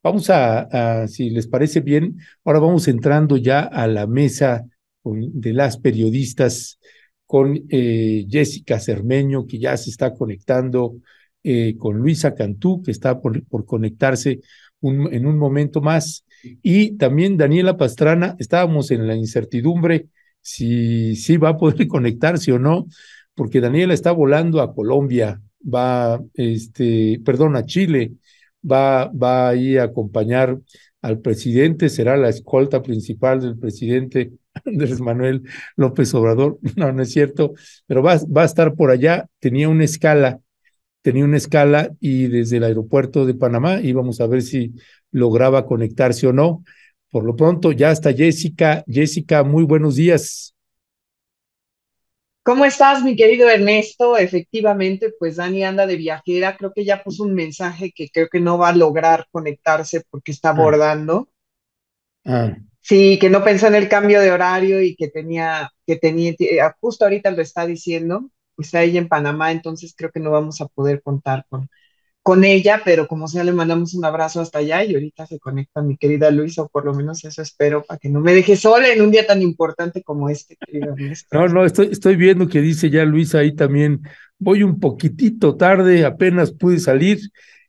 Vamos si les parece bien, ahora vamos entrando ya a la mesa de las periodistas con Jessica Cermeño, que ya se está conectando, con Luisa Cantú, que está por conectarse en un momento más, y también Daniela Pastrana. Estábamos en la incertidumbre si va a poder conectarse o no, porque Daniela está volando a Colombia, perdón, a Chile, va ahí a acompañar al presidente, será la escolta principal del presidente Andrés Manuel López Obrador. No, no es cierto, pero va a estar por allá. Tenía una escala y desde el aeropuerto de Panamá íbamos a ver si lograba conectarse o no. Por lo pronto ya está Jessica. Jessica, muy buenos días. ¿Cómo estás, mi querido Ernesto? Efectivamente, pues Dani anda de viajera. Creo que ya puso un mensaje que creo que no va a lograr conectarse porque está Ah, abordando. ah. Sí, que no pensó en el cambio de horario y justo ahorita lo está diciendo, está ella en Panamá, entonces creo que no vamos a poder contar con ella, pero como sea, le mandamos un abrazo hasta allá y ahorita se conecta mi querida Luisa, o por lo menos eso espero, para que no me deje sola en un día tan importante como este, querido Ernesto. No, no, estoy viendo que dice ya Luisa ahí también. Voy un poquitito tarde, apenas pude salir.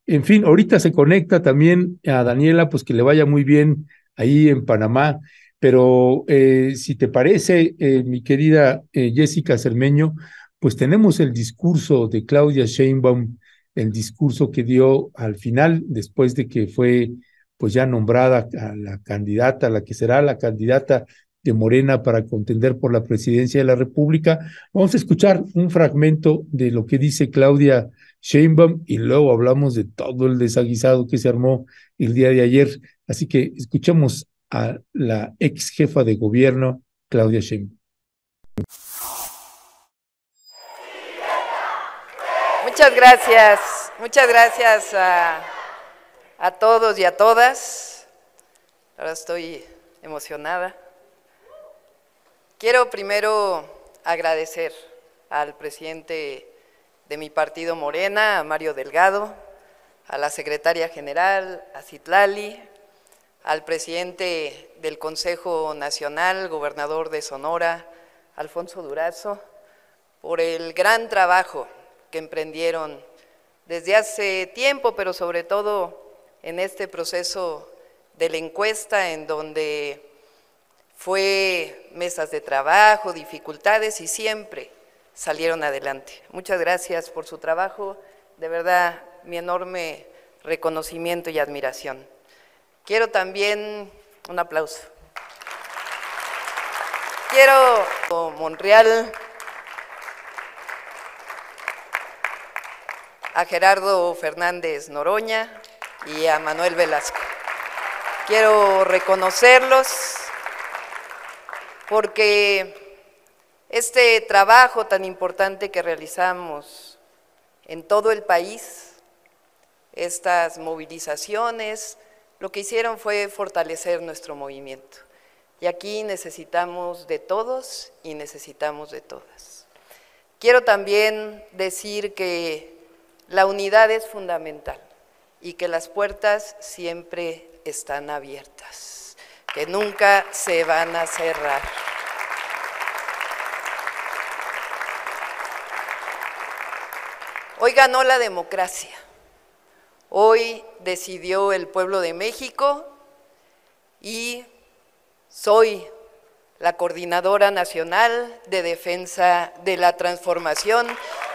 En fin, ahorita se conecta también a Daniela, pues que le vaya muy bien ahí en Panamá. Pero si te parece, mi querida Jessica Cermeño, pues tenemos el discurso de Claudia Sheinbaum, el discurso que dio al final, después de que fue pues ya nombrada a la candidata, la que será la candidata de Morena para contender por la presidencia de la República. Vamos a escuchar un fragmento de lo que dice Claudia Sheinbaum y luego hablamos de todo el desaguisado que se armó el día de ayer. Así que escuchemos a la ex jefa de gobierno, Claudia Sheinbaum. Muchas gracias a todos y a todas. Ahora estoy emocionada. Quiero primero agradecer al presidente de mi partido Morena, a Mario Delgado, a la secretaria general, a Citlali, al presidente del Consejo Nacional, gobernador de Sonora, Alfonso Durazo, por el gran trabajo que emprendieron desde hace tiempo, pero sobre todo en este proceso de la encuesta, en donde fue mesas de trabajo, dificultades y siempre salieron adelante. Muchas gracias por su trabajo, de verdad mi enorme reconocimiento y admiración. Quiero también un aplauso. Quiero Monreal, a Gerardo Fernández Noroña y a Manuel Velasco. Quiero reconocerlos porque este trabajo tan importante que realizamos en todo el país, estas movilizaciones, lo que hicieron fue fortalecer nuestro movimiento. Y aquí necesitamos de todos y necesitamos de todas. Quiero también decir que la unidad es fundamental y que las puertas siempre están abiertas, que nunca se van a cerrar. Hoy ganó la democracia, hoy decidió el pueblo de México y soy la Coordinadora Nacional de Defensa de la Transformación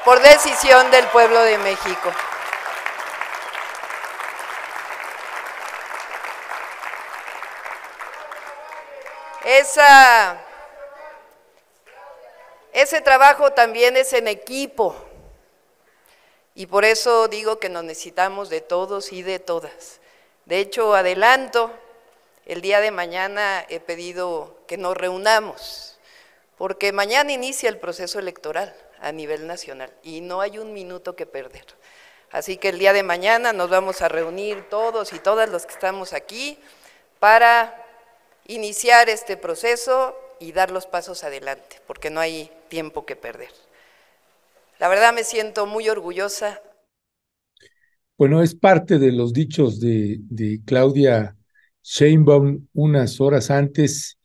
por decisión del pueblo de México. Ese trabajo también es en equipo y por eso digo que nos necesitamos de todos y de todas. De hecho, adelanto, el día de mañana he pedido que nos reunamos, porque mañana inicia el proceso electoral a nivel nacional y no hay un minuto que perder. Así que el día de mañana nos vamos a reunir todos y todas los que estamos aquí para iniciar este proceso y dar los pasos adelante, porque no hay tiempo que perder. La verdad me siento muy orgullosa. Bueno, es parte de los dichos de Claudia Sheinbaum. Unas horas antes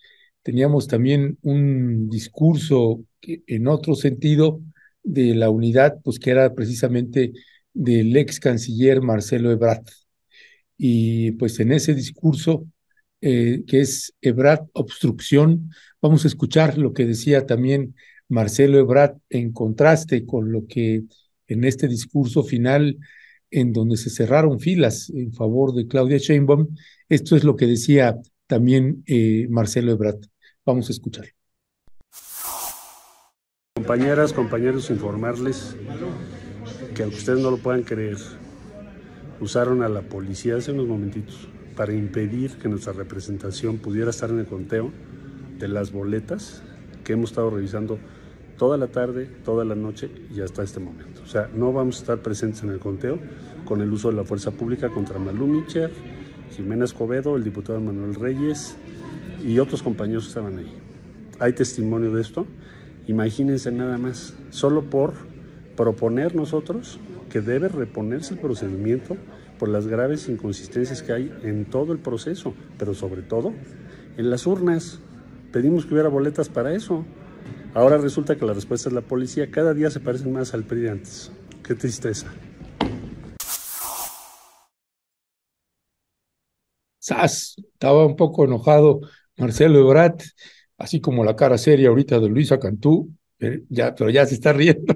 teníamos también un discurso en otro sentido de la unidad, pues que era precisamente del ex canciller Marcelo Ebrard. Y pues en ese discurso, que es Ebrard Obstrucción, vamos a escuchar lo que decía también Marcelo Ebrard en contraste con lo que en este discurso final, en donde se cerraron filas en favor de Claudia Sheinbaum, esto es lo que decía también Marcelo Ebrard. Vamos a escuchar. Compañeras, compañeros, informarles que aunque ustedes no lo puedan creer, usaron a la policía hace unos momentitos para impedir que nuestra representación pudiera estar en el conteo de las boletas que hemos estado revisando toda la tarde, toda la noche y hasta este momento. O sea, no vamos a estar presentes en el conteo con el uso de la fuerza pública contra Malú Micher, Jimena Escobedo, el diputado Manuel Reyes y otros compañeros que estaban ahí. Hay testimonio de esto. Imagínense nada más, solo por proponer nosotros que debe reponerse el procedimiento por las graves inconsistencias que hay en todo el proceso, pero sobre todo en las urnas. Pedimos que hubiera boletas para eso. Ahora resulta que la respuesta es la policía. Cada día se parecen más al PRI de antes. Qué tristeza. ¡Sas! Estaba un poco enojado Marcelo Ebrard, así como la cara seria ahorita de Luisa Cantú, pero ya se está riendo.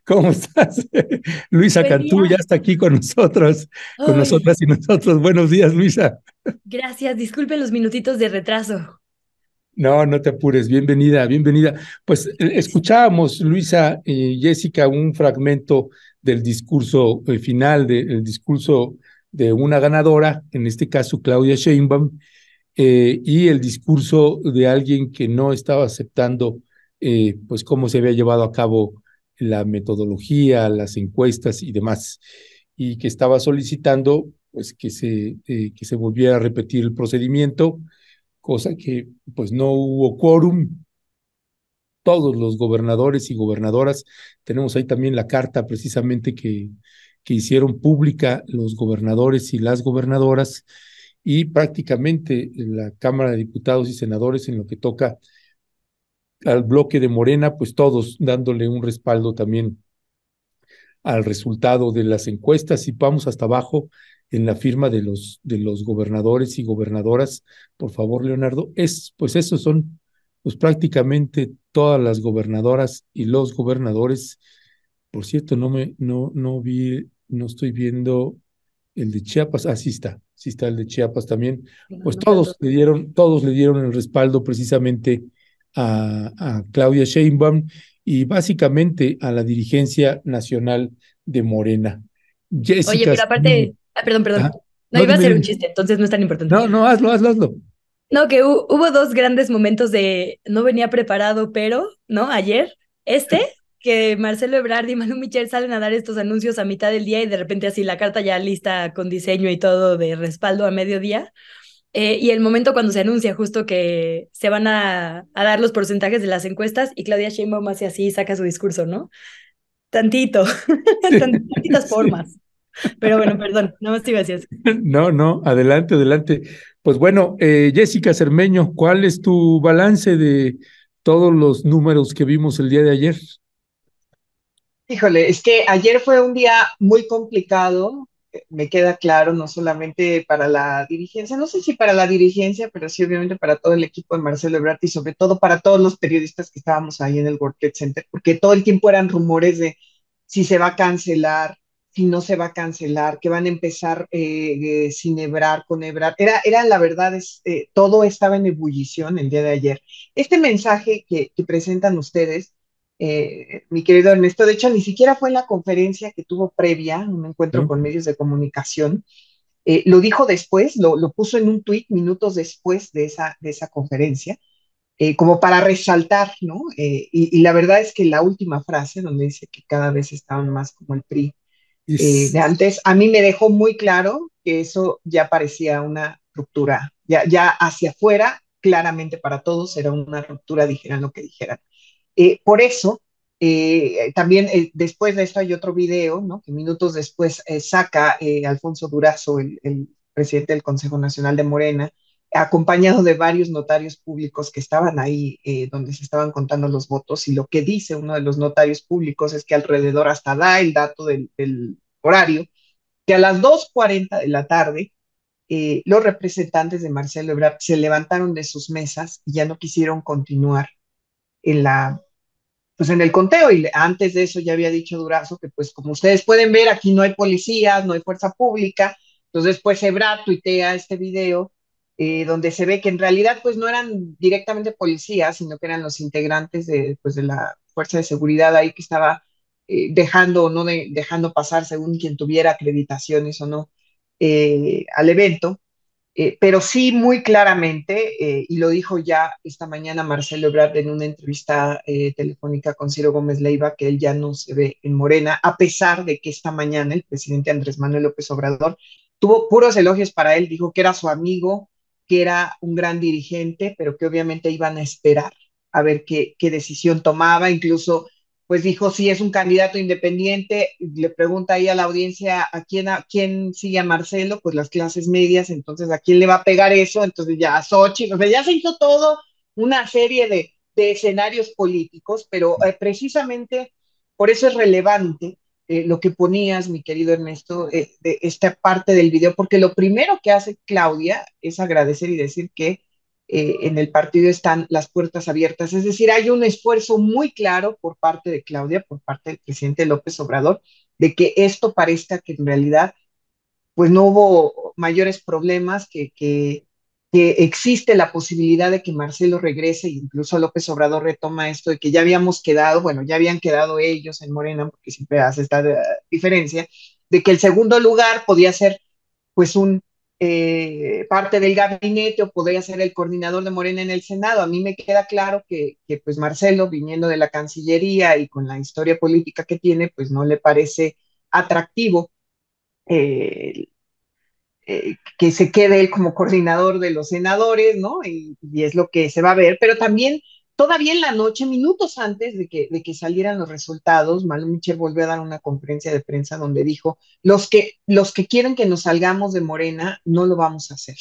¿Cómo estás? Luisa Buen Cantú ya día. está aquí con nosotros, con Ay, nosotras y nosotros. Buenos días, Luisa. gracias. Disculpen los minutitos de retraso. No, no te apures, bienvenida, bienvenida. Pues escuchábamos, Luisa y Jessica, un fragmento del discurso final, del discurso de una ganadora, en este caso Claudia Sheinbaum, y el discurso de alguien que no estaba aceptando pues cómo se había llevado a cabo la metodología, las encuestas y demás, y que estaba solicitando pues que se volviera a repetir el procedimiento, cosa que pues no hubo quórum. Todos los gobernadores y gobernadoras, tenemos ahí también la carta precisamente que hicieron pública los gobernadores y las gobernadoras, y prácticamente la Cámara de Diputados y Senadores en lo que toca al bloque de Morena, pues todos dándole un respaldo también al resultado de las encuestas, y vamos hasta abajo en la firma de los gobernadores y gobernadoras. Por favor, Leonardo, pues esos son pues prácticamente todas las gobernadoras y los gobernadores. Por cierto, no vi, no estoy viendo el de Chiapas. Ah, sí está el de Chiapas también. Pues No tanto. todos le dieron el respaldo precisamente a Claudia Sheinbaum y básicamente a la dirigencia nacional de Morena. Oye, Jessica, pero aparte, perdón. No no, iba a dime, ser un dime. chiste, entonces no es tan importante. No, hazlo. No, que hubo dos grandes momentos de no venía preparado, pero, ¿no? Ayer, que Marcelo Ebrard y Manu Michel salen a dar estos anuncios a mitad del día y de repente así la carta ya lista con diseño y todo de respaldo a mediodía. Y el momento cuando se anuncia justo que se van a dar los porcentajes de las encuestas y Claudia Sheinbaum hace así y saca su discurso, ¿no? Tantito, tantitas Sí. formas. Pero bueno, perdón, no más te iba a decir. No, adelante. Pues bueno, Jessica Cermeño, ¿cuál es tu balance de todos los números que vimos el día de ayer? Híjole, es que ayer fue un día muy complicado, me queda claro, no solamente para la dirigencia, no sé si para la dirigencia, pero sí obviamente para todo el equipo de Marcelo Ebrard y sobre todo para todos los periodistas que estábamos ahí en el World Trade Center, porque todo el tiempo eran rumores de si se va a cancelar, si no se va a cancelar, que van a empezar sin Ebrard, con Ebrard. Era la verdad, todo estaba en ebullición el día de ayer. Este mensaje que presentan ustedes, mi querido Ernesto. De hecho, ni siquiera fue en la conferencia que tuvo previa, un encuentro ¿No? con medios de comunicación. Lo dijo después, lo puso en un tuit minutos después de esa conferencia, como para resaltar, ¿no? Y la verdad es que la última frase, donde dice que cada vez estaban más como el PRI de Es, antes, a mí me dejó muy claro que eso ya parecía una ruptura, ya hacia afuera, claramente para todos era una ruptura, dijeran lo que dijeran. Por eso, También después de esto hay otro video, ¿no? Que minutos después saca Alfonso Durazo, el presidente del Consejo Nacional de Morena, acompañado de varios notarios públicos que estaban ahí donde se estaban contando los votos, y lo que dice uno de los notarios públicos es que alrededor, hasta da el dato del horario, que a las 2:40 de la tarde los representantes de Marcelo Ebrard se levantaron de sus mesas y ya no quisieron continuar en pues en el conteo. Y antes de eso ya había dicho Durazo que, pues como ustedes pueden ver, aquí no hay policías, no hay fuerza pública. Entonces después Ebrard tuitea este video donde se ve que en realidad pues no eran directamente policías, sino que eran los integrantes pues, de la fuerza de seguridad ahí que estaba dejando o no dejando pasar, según quien tuviera acreditaciones o no, al evento. Pero sí, muy claramente, y lo dijo ya esta mañana Marcelo Ebrard en una entrevista telefónica con Ciro Gómez Leiva, que él ya no se ve en Morena, a pesar de que esta mañana el presidente Andrés Manuel López Obrador tuvo puros elogios para él, dijo que era su amigo, que era un gran dirigente, pero que obviamente iban a esperar a ver qué decisión tomaba. Incluso pues dijo, si es un candidato independiente, le pregunta ahí a la audiencia a quién sigue a Marcelo, pues las clases medias, entonces a quién le va a pegar eso, entonces ya a Xochitl, o sea, ya se hizo todo una serie de escenarios políticos, pero precisamente por eso es relevante lo que ponías, mi querido Ernesto, de esta parte del video, porque lo primero que hace Claudia es agradecer y decir que en el partido están las puertas abiertas. Es decir, hay un esfuerzo muy claro por parte de Claudia, por parte del presidente López Obrador, de que esto parezca que en realidad pues no hubo mayores problemas, que existe la posibilidad de que Marcelo regrese, e incluso López Obrador retoma esto de que ya habíamos quedado, bueno, ya habían quedado ellos en Morena, porque siempre hace esta diferencia, de que el segundo lugar podía ser pues un parte del gabinete, o podría ser el coordinador de Morena en el Senado. A mí me queda claro que pues Marcelo, viniendo de la Cancillería y con la historia política que tiene, pues no le parece atractivo eh, que se quede él como coordinador de los senadores, ¿no? Y es lo que se va a ver, pero también todavía en la noche, minutos antes de que salieran los resultados, Malu Michel volvió a dar una conferencia de prensa donde dijo, los que quieren que nos salgamos de Morena, no lo vamos a hacer,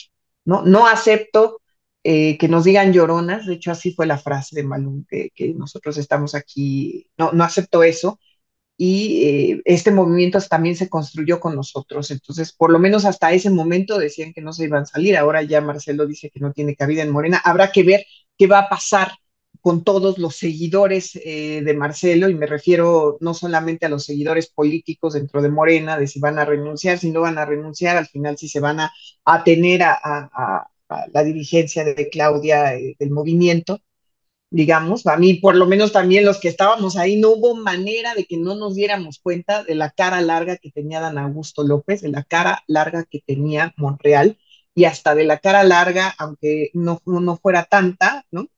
¿no? No acepto que nos digan lloronas, de hecho así fue la frase de Malu, que nosotros estamos aquí, no acepto eso, y este movimiento también se construyó con nosotros. Entonces, por lo menos hasta ese momento decían que no se iban a salir. Ahora ya Marcelo dice que no tiene cabida en Morena. Habrá que ver qué va a pasar con todos los seguidores de Marcelo, y me refiero no solamente a los seguidores políticos dentro de Morena, de si van a renunciar, si no van a renunciar, al final si se van a atener a la dirigencia de Claudia, del movimiento, digamos. A mí, por lo menos también los que estábamos ahí, no hubo manera de que no nos diéramos cuenta de la cara larga que tenía Dan Augusto López, de la cara larga que tenía Monreal, y hasta de la cara larga, aunque no fuera tanta, ¿no?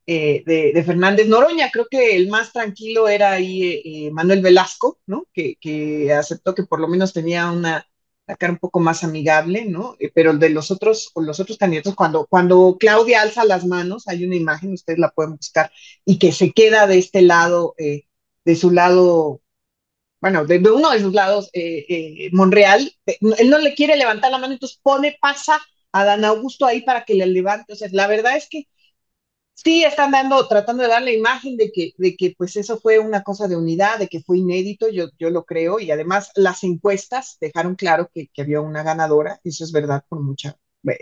De Fernández Noroña. Creo que el más tranquilo era ahí Manuel Velasco, ¿no? Que aceptó que por lo menos tenía la cara un poco más amigable, ¿no? Pero de los otros candidatos, cuando Claudia alza las manos, hay una imagen, ustedes la pueden buscar, y que se queda de este lado, de su lado, bueno, de uno de sus lados, Monreal, él no le quiere levantar la mano, entonces pasa a Dan Augusto ahí para que le levante. O sea, la verdad es que sí están tratando de dar la imagen de que pues eso fue una cosa de unidad, de que fue inédito, yo lo creo, y además las encuestas dejaron claro que había una ganadora, y eso es verdad por mucha,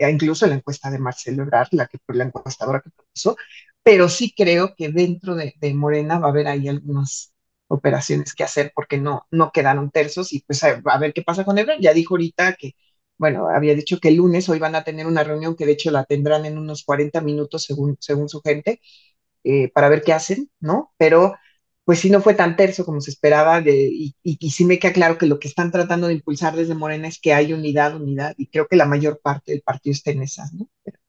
incluso la encuesta de Marcelo Ebrard, la encuestadora que propuso, pero sí creo que dentro de Morena va a haber ahí algunas operaciones que hacer, porque no quedaron tercios, y pues a ver qué pasa con Ebrard. Ya dijo ahorita que, bueno, había dicho que el lunes hoy van a tener una reunión, que de hecho la tendrán en unos 40 minutos según su gente, para ver qué hacen, ¿no? Pero pues sí no fue tan terso como se esperaba, y sí me queda claro que lo que están tratando de impulsar desde Morena es que hay unidad, y creo que la mayor parte del partido está en esas, ¿no? Pero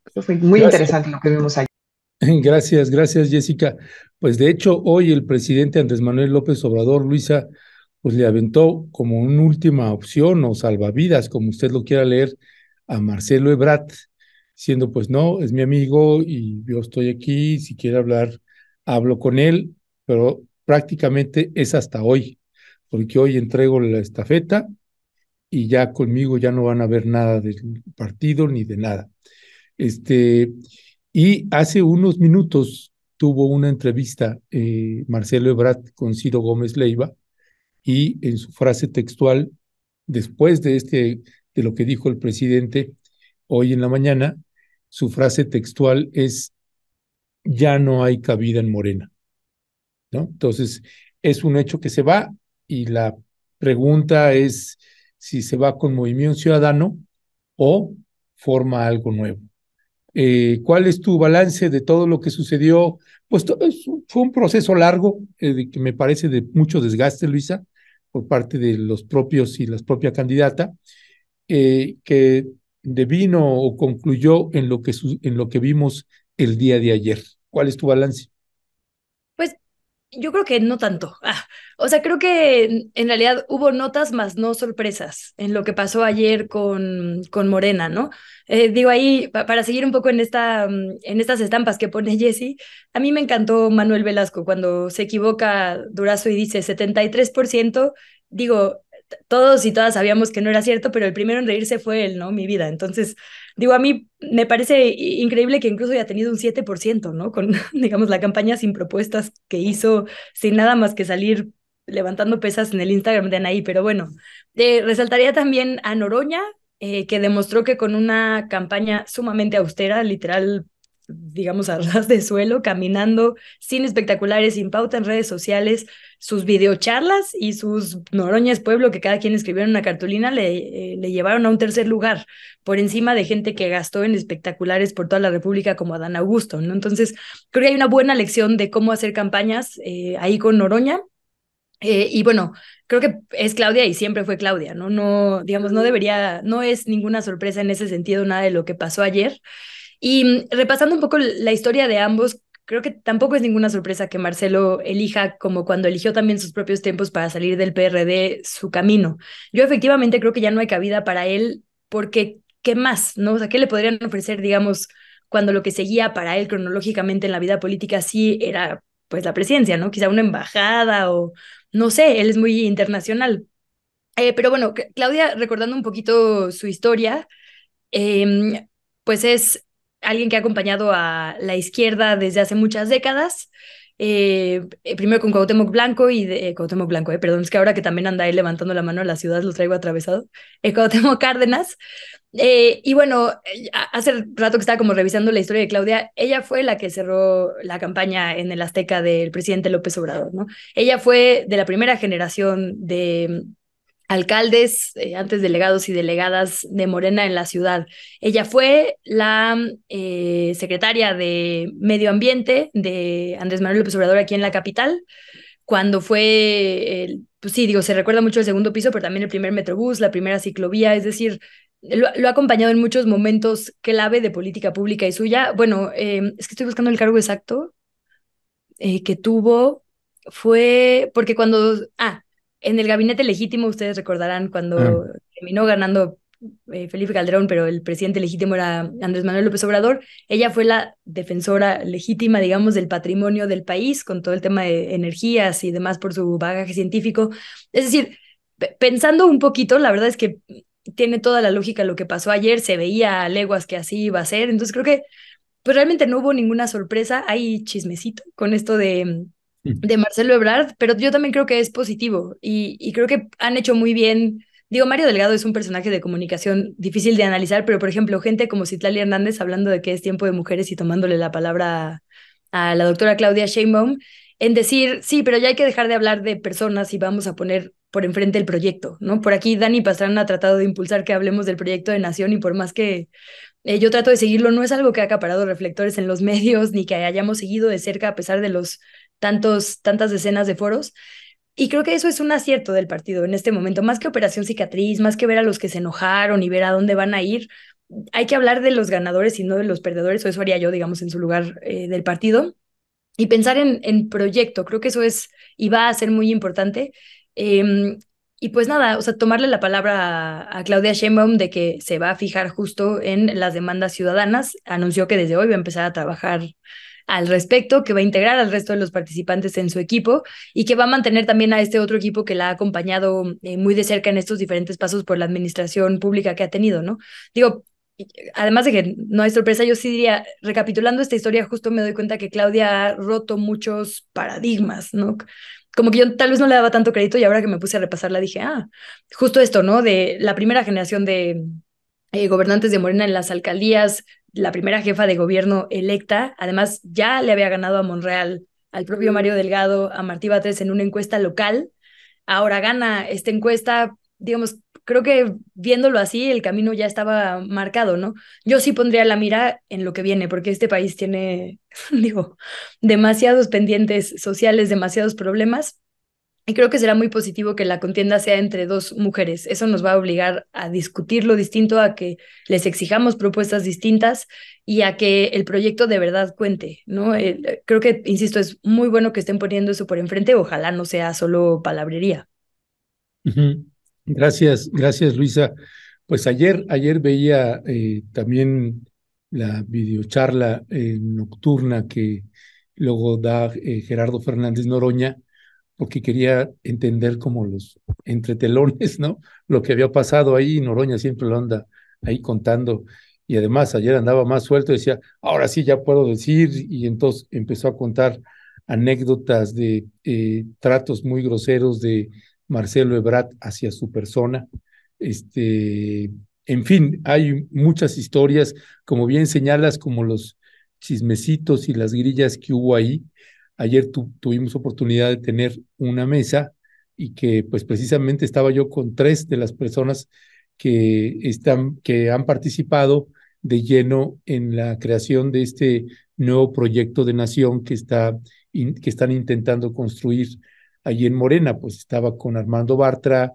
eso fue muy Gracias, interesante lo que vimos ayer. gracias, Jessica. Pues de hecho, hoy el presidente Andrés Manuel López Obrador, Luisa, pues le aventó como una última opción o salvavidas, como usted lo quiera leer, a Marcelo Ebrard, diciendo, pues no, es mi amigo y yo estoy aquí, si quiere hablar, hablo con él, pero prácticamente es hasta hoy, porque hoy entrego la estafeta y ya conmigo ya no van a ver nada del partido ni de nada. Y hace unos minutos tuvo una entrevista Marcelo Ebrard con Ciro Gómez Leiva, y en su frase textual, después de lo que dijo el presidente hoy en la mañana, su frase textual es: ya no hay cabida en Morena, ¿no? Entonces, es un hecho que se va, y la pregunta es si se va con Movimiento Ciudadano o forma algo nuevo. ¿Cuál es tu balance de todo lo que sucedió? Pues fue un proceso largo, que me parece de mucho desgaste, Luisa, por parte de los propios y la propia candidata, que devino o concluyó en lo que vimos el día de ayer. ¿Cuál es tu balance? Pues yo creo que no tanto. O sea, creo que en realidad hubo notas más no sorpresas en lo que pasó ayer con Morena, ¿no? Digo ahí, para seguir un poco en estas estampas que pone Jesse, a mí me encantó Manuel Velasco cuando se equivoca Durazo y dice 73%. Digo, todos y todas sabíamos que no era cierto, pero el primero en reírse fue él, ¿no? Mi vida. Entonces, digo, a mí me parece increíble que incluso haya tenido un 7%, ¿no? Con, digamos, la campaña sin propuestas que hizo, sin nada más que salir levantando pesas en el Instagram de Anaí. Pero bueno, resaltaría también a Noroña, que demostró que con una campaña sumamente austera, literal, digamos, a ras de suelo, caminando, sin espectaculares, sin pauta en redes sociales, sus videocharlas y sus Noroña es Pueblo, que cada quien escribió en una cartulina, le llevaron a un tercer lugar, por encima de gente que gastó en espectaculares por toda la República como Adán Augusto, ¿no? Entonces, creo que hay una buena lección de cómo hacer campañas ahí con Noroña. Y bueno, creo que es Claudia y siempre fue Claudia, ¿no? No, digamos, no es ninguna sorpresa en ese sentido nada de lo que pasó ayer. Y repasando un poco la historia de ambos, creo que tampoco es ninguna sorpresa que Marcelo elija, como cuando eligió también sus propios tiempos para salir del PRD, su camino. Yo efectivamente creo que ya no hay cabida para él, porque ¿qué más? ¿No? O sea, ¿qué le podrían ofrecer, digamos, cuando lo que seguía para él cronológicamente en la vida política sí era pues la presidencia, ¿no? Quizá una embajada o no sé, él es muy internacional. Pero bueno, Claudia, recordando un poquito su historia, eh, pues es alguien que ha acompañado a la izquierda desde hace muchas décadas. Primero con Cuauhtémoc Blanco Cuauhtémoc Blanco, perdón, es que ahora que también anda ahí levantando la mano a la ciudad, lo traigo atravesado. Cuauhtémoc Cárdenas. Y bueno, hace rato que estaba como revisando la historia de Claudia, ella fue la que cerró la campaña en el Azteca del presidente López Obrador, ¿no? Ella fue de la primera generación de alcaldes, antes delegados y delegadas de Morena en la ciudad. Ella fue la secretaria de Medio Ambiente de Andrés Manuel López Obrador aquí en la capital, cuando fue, pues sí, digo, se recuerda mucho el segundo piso, pero también el primer Metrobús, la primera ciclovía, es decir, lo ha acompañado en muchos momentos clave de política pública y suya. Bueno, es que estoy buscando el cargo exacto que tuvo, fue porque en el gabinete legítimo, ustedes recordarán Ah, cuando terminó ganando Felipe Calderón, pero el presidente legítimo era Andrés Manuel López Obrador, ella fue la defensora legítima, digamos, del patrimonio del país, con todo el tema de energías y demás por su bagaje científico. Es decir, pensando un poquito, la verdad es que tiene toda la lógica lo que pasó ayer, se veía a leguas que así iba a ser, entonces creo que pues realmente no hubo ninguna sorpresa, hay chismecito con esto de Marcelo Ebrard, pero yo también creo que es positivo y creo que han hecho muy bien. Digo, Mario Delgado es un personaje de comunicación difícil de analizar, pero por ejemplo, gente como Citlali Hernández hablando de que es tiempo de mujeres y tomándole la palabra a la doctora Claudia Sheinbaum, en decir, sí, pero ya hay que dejar de hablar de personas y vamos a poner por enfrente el proyecto, ¿no? Por aquí Dani Pastrana ha tratado de impulsar que hablemos del proyecto de nación y por más que yo trato de seguirlo, no es algo que ha acaparado reflectores en los medios ni que hayamos seguido de cerca a pesar de los tantas decenas de foros. Y creo que eso es un acierto del partido en este momento, más que Operación Cicatriz, más que ver a los que se enojaron y ver a dónde van a ir, hay que hablar de los ganadores y no de los perdedores, o eso haría yo, digamos, en su lugar del partido, y pensar en proyecto, creo que eso es y va a ser muy importante. Eh, y pues nada, o sea, tomarle la palabra a Claudia Sheinbaum de que se va a fijar justo en las demandas ciudadanas, anunció que desde hoy va a empezar a trabajar al respecto, que va a integrar al resto de los participantes en su equipo y que va a mantener también a este otro equipo que la ha acompañado muy de cerca en estos diferentes pasos por la administración pública que ha tenido, ¿no? Digo, además de que no hay sorpresa, yo sí diría, recapitulando esta historia, justo me doy cuenta que Claudia ha roto muchos paradigmas, ¿no? Como que yo tal vez no le daba tanto crédito y ahora que me puse a repasarla dije, justo esto, ¿no? De la primera generación de gobernantes de Morena en las alcaldías, la primera jefa de gobierno electa, además ya le había ganado a Monreal, al propio Mario Delgado, a Martí Batres en una encuesta local, ahora gana esta encuesta, digamos, creo que viéndolo así, el camino ya estaba marcado, ¿no? Yo sí pondría la mira en lo que viene, porque este país tiene, digo, demasiados pendientes sociales, demasiados problemas. Y creo que será muy positivo que la contienda sea entre dos mujeres. Eso nos va a obligar a discutir lo distinto, a que les exijamos propuestas distintas y a que el proyecto de verdad cuente, ¿no? Creo que, insisto, es muy bueno que estén poniendo eso por enfrente. Ojalá no sea solo palabrería. Gracias, gracias Luisa. Pues ayer veía también la videocharla nocturna que luego da Gerardo Fernández Noroña, porque quería entender como los entretelones, ¿no? Lo que había pasado ahí, Noroña siempre lo anda ahí contando, y además ayer andaba más suelto, decía, ahora sí ya puedo decir, y entonces empezó a contar anécdotas de tratos muy groseros de Marcelo Ebrard hacia su persona. En fin, hay muchas historias, como bien señalas, como los chismecitos y las grillas que hubo ahí. Ayer tuvimos oportunidad de tener una mesa y que pues precisamente estaba yo con 3 de las personas que han participado de lleno en la creación de este nuevo proyecto de nación que están intentando construir allí en Morena. Pues estaba con Armando Bartra,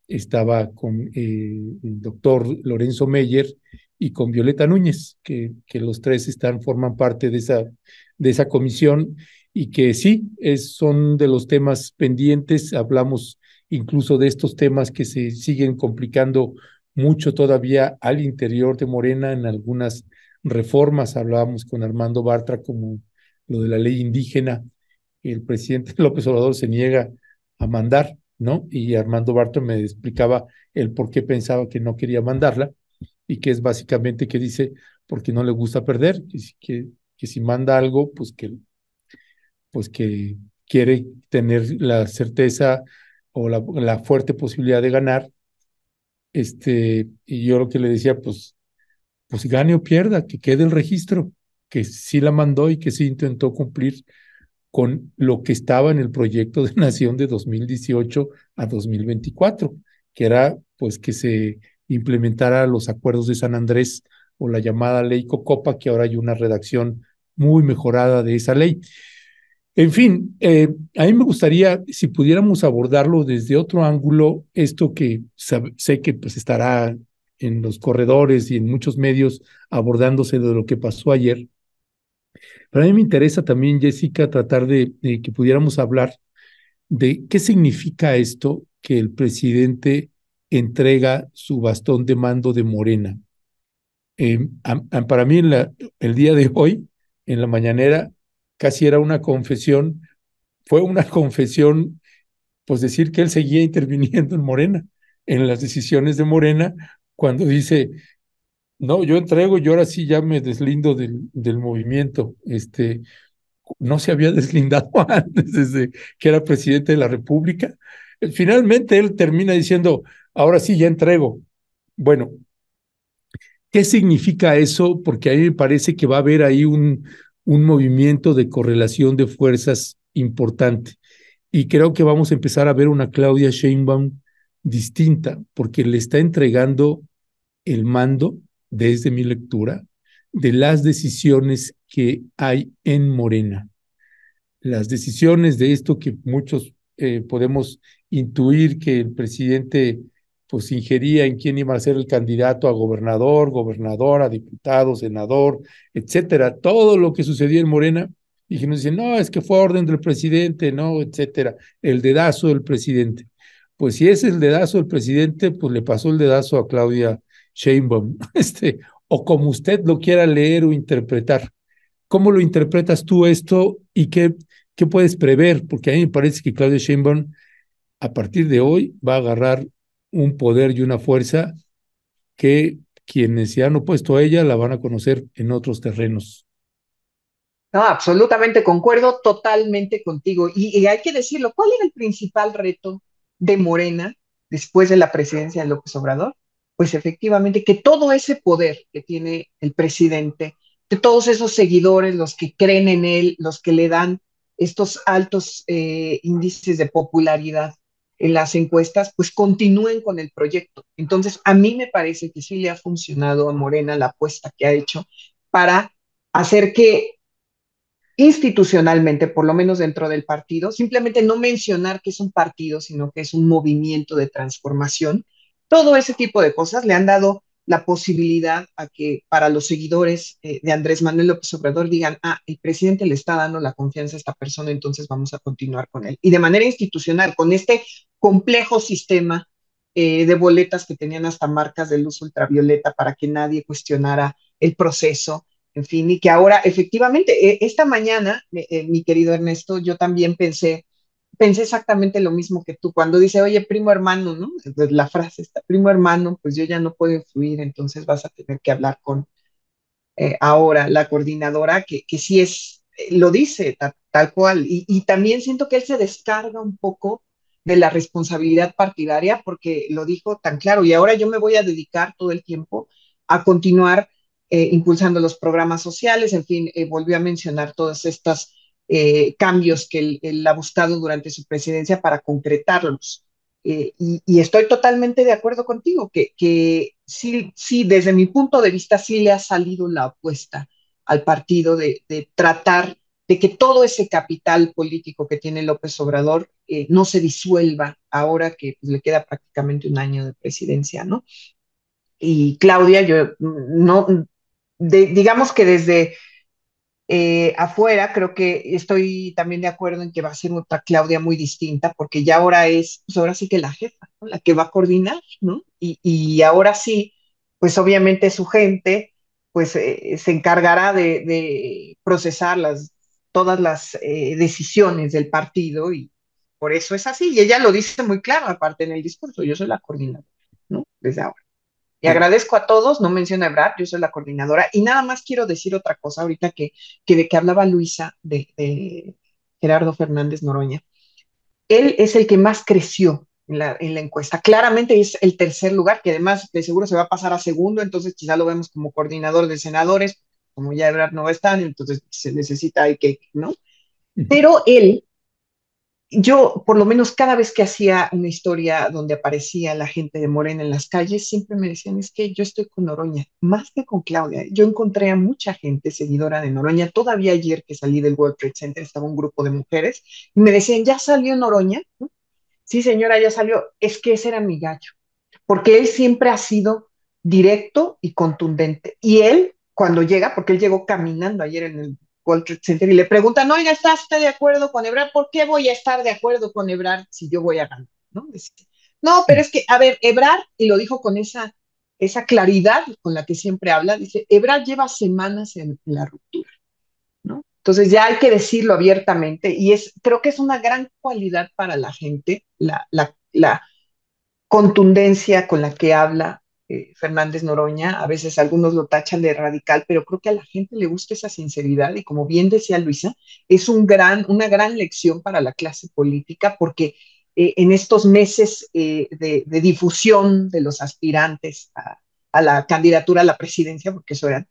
estaba con el doctor Lorenzo Meyer y con Violeta Núñez, que los 3 forman parte de esa comisión, y que sí, son de los temas pendientes. Hablamos incluso de estos temas que se siguen complicando mucho todavía al interior de Morena en algunas reformas. Hablábamos con Armando Bartra como lo de la ley indígena, el presidente López Obrador se niega a mandar, ¿no? Y Armando Bartra me explicaba el por qué pensaba que no quería mandarla, y que es básicamente que dice porque no le gusta perder, que si manda algo, pues que quiere tener la certeza o la fuerte posibilidad de ganar. Y yo lo que le decía, pues gane o pierda, que quede el registro, que sí la mandó y que sí intentó cumplir con lo que estaba en el proyecto de nación de 2018 a 2024, que era pues que se implementara los acuerdos de San Andrés o la llamada ley Cocopa, que ahora hay una redacción muy mejorada de esa ley. En fin, a mí me gustaría, si pudiéramos abordarlo desde otro ángulo, esto que sé que pues estará en los corredores y en muchos medios abordándose de lo que pasó ayer. Pero a mí me interesa también, Jessica, tratar de que pudiéramos hablar de qué significa esto que el presidente entrega su bastón de mando de Morena. Para mí, el día de hoy, en la mañanera, casi era una confesión. Fue una confesión, pues decir que él seguía interviniendo en Morena, en las decisiones de Morena, cuando dice, no, yo entrego, yo ahora sí ya me deslindo del movimiento. No se había deslindado antes, desde que era presidente de la República. Finalmente él termina diciendo, ahora sí ya entrego. Bueno, ¿qué significa eso? Porque a mí me parece que va a haber ahí un movimiento de correlación de fuerzas importante. Y creo que vamos a empezar a ver una Claudia Sheinbaum distinta, porque le está entregando el mando, desde mi lectura, de las decisiones que hay en Morena. Las decisiones de esto que muchos podemos intuir que el presidente pues ingería en quién iba a ser el candidato a gobernador, gobernadora, diputado, senador, etcétera. Todo lo que sucedía en Morena, y que nos dicen, no, es que fue orden del presidente, no, etcétera. El dedazo del presidente. Pues si es el dedazo del presidente, pues le pasó el dedazo a Claudia Sheinbaum, o como usted lo quiera leer o interpretar. ¿Cómo lo interpretas tú esto y qué puedes prever? Porque a mí me parece que Claudia Sheinbaum a partir de hoy va a agarrar un poder y una fuerza que quienes se han opuesto a ella la van a conocer en otros terrenos. No, absolutamente concuerdo totalmente contigo. Y hay que decirlo, ¿cuál era el principal reto de Morena después de la presidencia de López Obrador? Pues efectivamente que todo ese poder que tiene el presidente, de todos esos seguidores, los que creen en él, los que le dan estos altos índices de popularidad en las encuestas, pues continúen con el proyecto. Entonces, a mí me parece que sí le ha funcionado a Morena la apuesta que ha hecho para hacer que institucionalmente, por lo menos dentro del partido, simplemente no mencionar que es un partido, sino que es un movimiento de transformación. Todo ese tipo de cosas le han dado la posibilidad a que para los seguidores de Andrés Manuel López Obrador digan, ah, el presidente le está dando la confianza a esta persona, entonces vamos a continuar con él. Y de manera institucional, con este complejo sistema de boletas que tenían hasta marcas de luz ultravioleta para que nadie cuestionara el proceso, en fin, y que ahora efectivamente, esta mañana, mi querido Ernesto, yo también pensé exactamente lo mismo que tú, cuando dice, oye, primo hermano, ¿no? Entonces, la frase está, primo hermano, pues yo ya no puedo influir, entonces vas a tener que hablar con ahora la coordinadora, que sí es, lo dice tal cual, y también siento que él se descarga un poco de la responsabilidad partidaria, porque lo dijo tan claro, y ahora yo me voy a dedicar todo el tiempo a continuar impulsando los programas sociales, en fin, volvió a mencionar todos estos cambios que él ha buscado durante su presidencia para concretarlos. Y estoy totalmente de acuerdo contigo, que sí, sí, desde mi punto de vista, sí le ha salido la apuesta al partido de tratar de que todo ese capital político que tiene López Obrador no se disuelva ahora que pues, le queda prácticamente un año de presidencia, ¿no? Y Claudia, yo no, digamos que desde afuera, creo que estoy también de acuerdo en que va a ser otra Claudia muy distinta, porque ya ahora es, pues ahora sí que la jefa, ¿no? La que va a coordinar, ¿no? Y ahora sí, pues obviamente su gente, pues se encargará de procesar todas las decisiones del partido y por eso es así. Y ella lo dice muy claro, aparte en el discurso, yo soy la coordinadora, ¿no? Desde ahora. Y Sí. agradezco a todos, no menciono a Ebrard, yo soy la coordinadora. Y nada más quiero decir otra cosa ahorita que de que hablaba Luisa de Gerardo Fernández Noroña. Él es el que más creció en la encuesta. Claramente es el tercer lugar, que además de seguro se va a pasar a segundo, entonces quizá lo vemos como coordinador de senadores, como ya Ebrard no va a estar, entonces se necesita, hay que, ¿no? Pero él yo, por lo menos cada vez que hacía una historia donde aparecía la gente de Morena en las calles, siempre me decían, es que yo estoy con Noroña, más que con Claudia. Yo encontré a mucha gente seguidora de Noroña. Todavía ayer que salí del World Trade Center estaba un grupo de mujeres y me decían, ¿ya salió Noroña? ¿No? Sí, señora, ya salió. Es que ese era mi gallo, porque él siempre ha sido directo y contundente. Y él, cuando llega, porque él llegó caminando ayer en el World Trade Center y le preguntan, oiga, ¿está usted de acuerdo con Ebrard? ¿Por qué voy a estar de acuerdo con Ebrard si yo voy a ganar? ¿No? Dice, no, pero es que, a ver, Ebrard, y lo dijo con esa claridad con la que siempre habla, dice, Ebrard lleva semanas en la ruptura, ¿no? Entonces ya hay que decirlo abiertamente y creo que es una gran cualidad para la gente, la contundencia con la que habla Fernández Noroña. A veces algunos lo tachan de radical, pero creo que a la gente le gusta esa sinceridad y como bien decía Luisa, es una gran lección para la clase política porque en estos meses de difusión de los aspirantes a la candidatura a la presidencia, porque eso eran,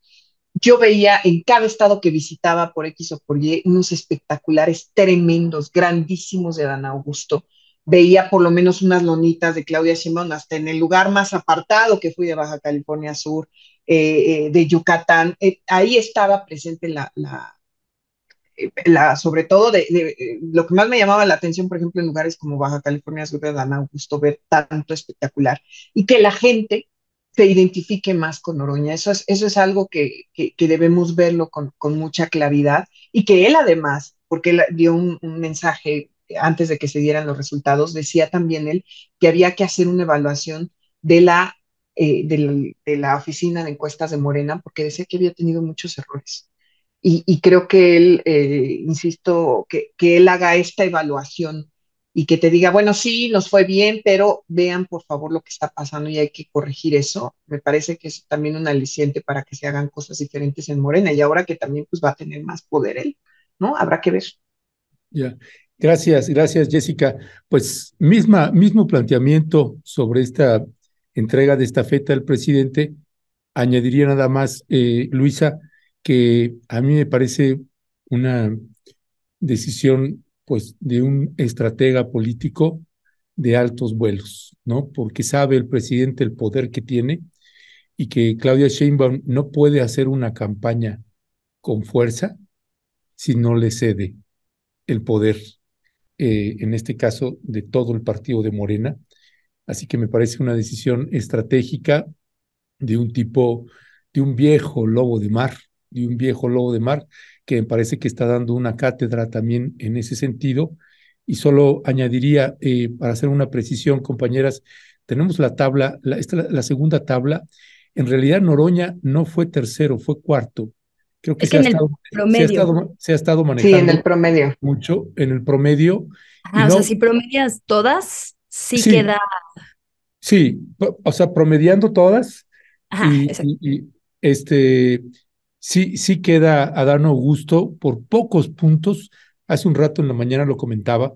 yo veía en cada estado que visitaba por X o por Y unos espectaculares tremendos, grandísimos de Dan Augusto. Veía por lo menos unas lonitas de Claudia Sheinbaum hasta en el lugar más apartado que fui de Baja California Sur, de Yucatán. Ahí estaba presente sobre todo lo que más me llamaba la atención, por ejemplo, en lugares como Baja California Sur de Dan Augusto, ver tanto espectacular y que la gente se identifique más con Noroña. Eso es algo que debemos verlo con mucha claridad y que él además, porque él dio un mensaje antes de que se dieran los resultados, decía también él que había que hacer una evaluación de la oficina de encuestas de Morena, porque decía que había tenido muchos errores y creo que él, insisto, que él haga esta evaluación y que te diga, bueno, sí, nos fue bien, pero vean por favor lo que está pasando y hay que corregir eso. Me parece que es también un aliciente para que se hagan cosas diferentes en Morena y ahora que también pues va a tener más poder él, ¿no? Habrá que ver. Ya. Gracias, Jessica. Pues mismo planteamiento sobre esta entrega de estafeta al presidente. Añadiría nada más, Luisa, que a mí me parece una decisión, pues, de un estratega político de altos vuelos, ¿no? Porque sabe el presidente el poder que tiene y que Claudia Sheinbaum no puede hacer una campaña con fuerza si no le cede el poder, en este caso, de todo el partido de Morena. Así que me parece una decisión estratégica de un tipo, de un viejo lobo de mar, de un viejo lobo de mar, que me parece que está dando una cátedra también en ese sentido. Y solo añadiría, para hacer una precisión, compañeras, tenemos la tabla, la segunda tabla. En realidad, Noroña no fue tercero, fue cuarto. Creo que Es que en el promedio. se ha estado Sí, en el manejando promedio. mucho en el promedio. Y Ajá, o sea, no, si promedias todas, sí sí, queda. sí, o sea, promediando todas, Ajá, y, exacto. y- y, este, sí queda Adán Augusto por pocos puntos. Hace un rato en la mañana lo comentaba,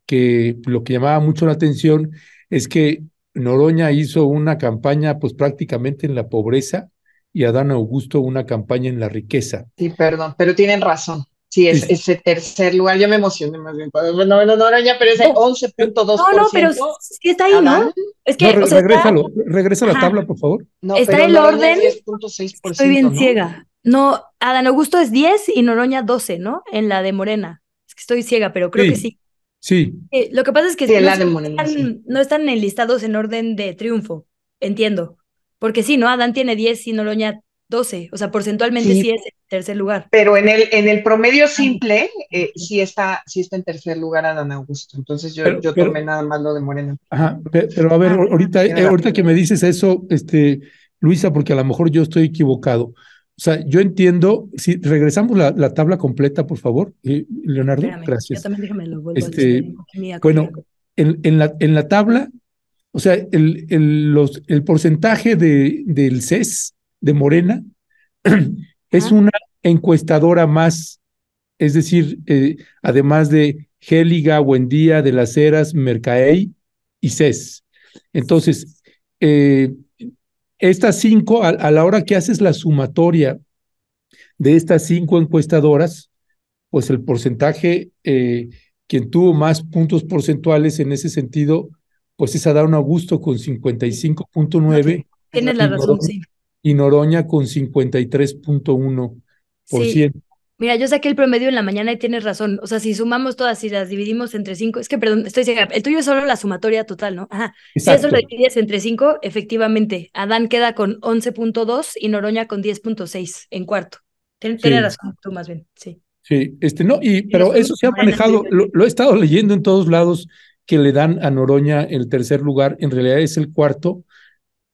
que lo que llamaba mucho la atención es que Noroña hizo una campaña pues prácticamente en la pobreza y Adán Augusto una campaña en la riqueza. Sí, perdón, pero tienen razón. Sí, es Es- ese tercer lugar. Yo me emocioné más bien. No, era ya, pero ese No, once punto dos no, por no, pero ciento sí está ahí, ¿no? Adán. Es no, que, o sea, regresa a la ajá, tabla, por favor. No, está pero el Noroña es orden. 10,6%, Estoy bien ¿no? ciega. No, Adán Augusto es 10 y Noroña 12, ¿no? En la de Morena. Es que estoy ciega, pero creo que Sí, sí. sí, Lo que pasa es Sí, que en no, la de Morena, sí. no están enlistados en orden de triunfo, entiendo. Porque sí, ¿no? Adán tiene 10 y Noroña 12. O sea, porcentualmente sí Sí, es el tercer lugar. pero en el promedio Ah, simple, sí está en tercer lugar Adán Augusto. Entonces yo pero, tomé nada más lo de Morena. ajá, pero a ver, ah, Tiene razón. ahorita que me dices eso, Luisa, porque a lo mejor yo estoy equivocado. O sea, yo entiendo, si regresamos la tabla completa, por favor, Leonardo, espérame, yo gracias. también déjame lo vuelvo a Este, leer en mi bueno, calculadora. en la tabla, o sea, el porcentaje del CES de Morena es Ajá. una encuestadora más, es decir, además de Géliga, Buendía, De las Heras, Mercaey y CES. Entonces, eh, estas cinco, a la hora que haces la sumatoria de estas cinco encuestadoras, pues el porcentaje, quien tuvo más puntos porcentuales en ese sentido, pues es Adán Augusto con Sí. 55.9 Ok, tienes la y razón, Noroña, sí. y Noroña con 53.1%. Sí, mira, yo saqué el promedio en la mañana y tienes razón. O sea, si sumamos todas y las dividimos entre 5, es que, perdón, estoy ciega. El tuyo es solo la sumatoria total, ¿no? Ajá. Si eso lo Exacto, divides entre 5, efectivamente, Adán queda con 11,2 y Noroña con 10,6 en cuarto. Tienes sí. razón, tú más bien, sí. Sí, no, Y los pero eso puntos se de ha Morena manejado, estuvieron lo he estado leyendo en todos lados que le dan a Noroña el tercer lugar, en realidad es el cuarto,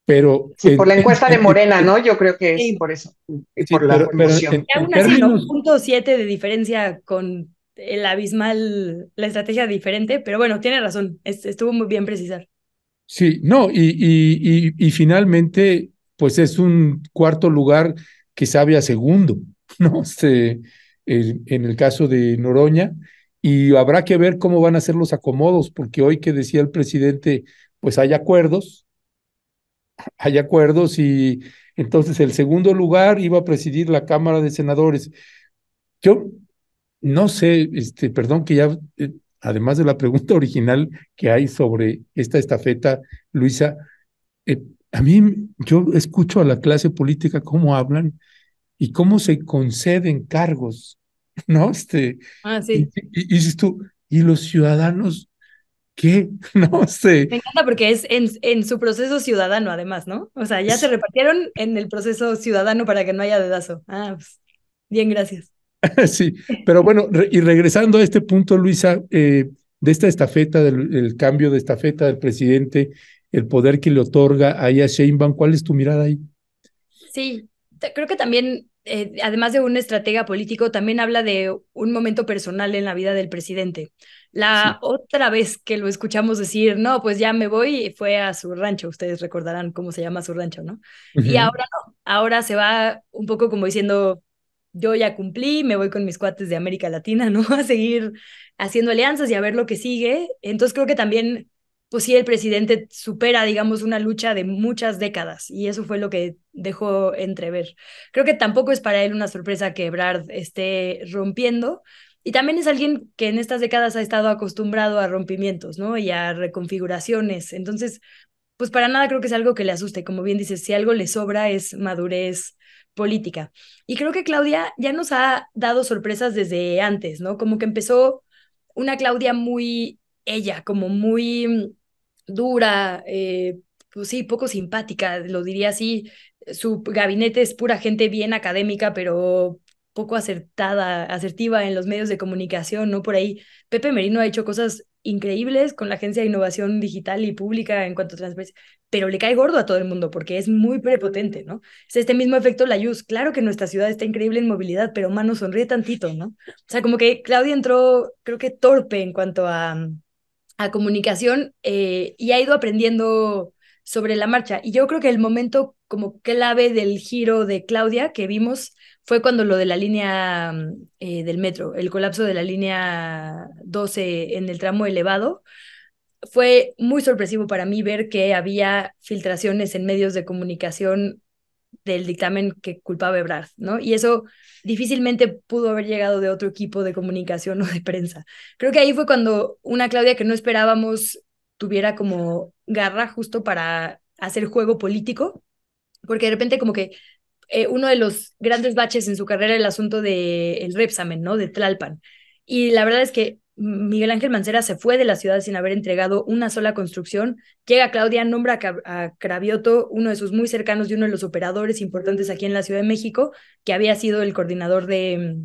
pero Sí, por la encuesta de Morena, ¿no? Yo creo que es por eso, y sí, por la pero emoción. Y en aún así, ¿no? términos, 0,7 de diferencia con el abismal, la estrategia diferente, pero bueno, tiene razón, estuvo muy bien precisar. sí, no, y finalmente, pues es un cuarto lugar que sabe a segundo, ¿no? En el caso de Noroña, y habrá que ver cómo van a ser los acomodos, porque hoy que decía el presidente, pues hay acuerdos y entonces el segundo lugar iba a presidir la Cámara de Senadores. Yo no sé, perdón que ya, además de la pregunta original que hay sobre esta estafeta, Luisa, a mí yo escucho a la clase política cómo hablan y cómo se conceden cargos, ¿no? Ah, Y, sí. y dices tú, ¿y los ciudadanos qué? No sé. Me encanta porque es en su proceso ciudadano, además, ¿no? O sea, ya se repartieron en el proceso ciudadano para que no haya dedazo. Ah, pues, bien, gracias. Sí, pero bueno, y regresando a este punto, Luisa, de esta estafeta, del cambio de estafeta del presidente, el poder que le otorga ahí a Sheinbaum, ¿cuál es tu mirada ahí? Sí, creo que también además de un estratega político, también habla de un momento personal en la vida del presidente. La Sí. otra vez que lo escuchamos decir, no, pues ya me voy, fue a su rancho. Ustedes recordarán cómo se llama su rancho, ¿no? Y Ujú. ahora no, ahora se va un poco como diciendo, yo ya cumplí, me voy con mis cuates de América Latina, ¿no? A seguir haciendo alianzas y a ver lo que sigue. Entonces creo que también, pues sí, el presidente supera, digamos, una lucha de muchas décadas y eso fue lo que dejó entrever. Creo que tampoco es para él una sorpresa que Ebrard esté rompiendo. Y también es alguien que en estas décadas ha estado acostumbrado a rompimientos, ¿no? Y a reconfiguraciones. Entonces, pues para nada creo que es algo que le asuste. Como bien dices, si algo le sobra es madurez política. Y creo que Claudia ya nos ha dado sorpresas desde antes, ¿no? Como que empezó una Claudia muy ella, como muy dura, pues sí, poco simpática, lo diría así. Su gabinete es pura gente bien académica, pero poco acertada, asertiva en los medios de comunicación, ¿no? Por ahí Pepe Merino ha hecho cosas increíbles con la Agencia de Innovación Digital y Pública en cuanto a transparencia, pero le cae gordo a todo el mundo porque es muy prepotente, ¿no? Es este mismo efecto Layuz. Claro que nuestra ciudad está increíble en movilidad, pero mano, sonríe tantito, ¿no? O sea, como que Claudia entró, creo que torpe en cuanto a comunicación y ha ido aprendiendo sobre la marcha. Y yo creo que el momento como clave del giro de Claudia que vimos fue cuando lo de la línea del metro, el colapso de la línea 12 en el tramo elevado. Fue muy sorpresivo para mí ver que había filtraciones en medios de comunicación del dictamen que culpaba a Ebrard, ¿no? Y eso difícilmente pudo haber llegado de otro equipo de comunicación o de prensa. Creo que ahí fue cuando una Claudia que no esperábamos tuviera como garra justo para hacer juego político, porque de repente como que uno de los grandes baches en su carrera era el asunto del Repsamen, ¿no? De Tlalpan. Y la verdad es que Miguel Ángel Mancera se fue de la ciudad sin haber entregado una sola construcción. Llega Claudia, nombra a Cravioto, uno de sus muy cercanos y uno de los operadores importantes aquí en la Ciudad de México, que había sido el coordinador de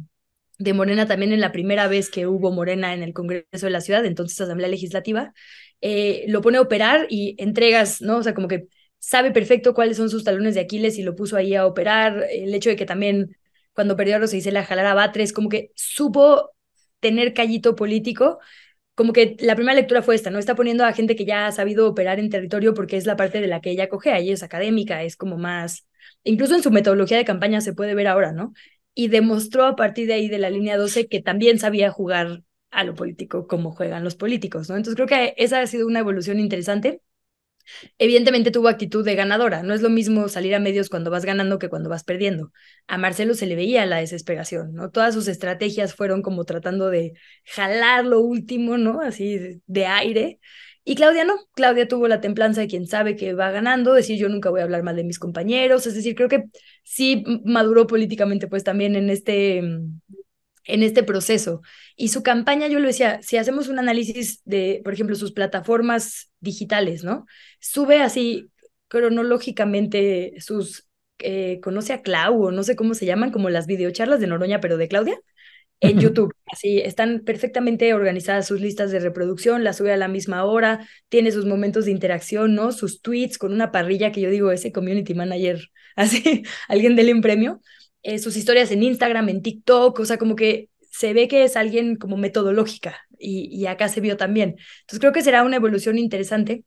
Morena también en la primera vez que hubo Morena en el Congreso de la Ciudad, entonces Asamblea Legislativa, lo pone a operar y entregas, ¿no? O sea, como que sabe perfecto cuáles son sus talones de Aquiles y lo puso ahí a operar. El hecho de que también cuando perdió a Rosa Isela jalara a Batres, como que supo tener callito político. Como que la primera lectura fue esta, ¿no? Está poniendo a gente que ya ha sabido operar en territorio porque es la parte de la que ella coge, ahí es académica, es como más, incluso en su metodología de campaña se puede ver ahora, ¿no? Y demostró a partir de ahí de la línea 12 que también sabía jugar a lo político como juegan los políticos, ¿no? Entonces creo que esa ha sido una evolución interesante. Evidentemente tuvo actitud de ganadora. No es lo mismo salir a medios cuando vas ganando que cuando vas perdiendo. A Marcelo se le veía la desesperación, ¿no? Todas sus estrategias fueron como tratando de jalar lo último, ¿no? Así de aire. Y Claudia no. Claudia tuvo la templanza de quien sabe que va ganando, decir yo nunca voy a hablar mal de mis compañeros. Es decir, creo que sí maduró políticamente pues también en este proceso. Y su campaña, yo lo decía, si hacemos un análisis de, por ejemplo, sus plataformas digitales, ¿no? Sube así cronológicamente sus, conoce a Clau, o no sé cómo se llaman, como las videocharlas de Noroña, pero de Claudia, en YouTube. Así están perfectamente organizadas sus listas de reproducción, las sube a la misma hora, tiene sus momentos de interacción, ¿no? Sus tweets con una parrilla que yo digo, ese community manager, así, alguien déle un premio. Sus historias en Instagram, en TikTok, o sea, como que se ve que es alguien como metodológica y acá se vio también. Entonces creo que será una evolución interesante.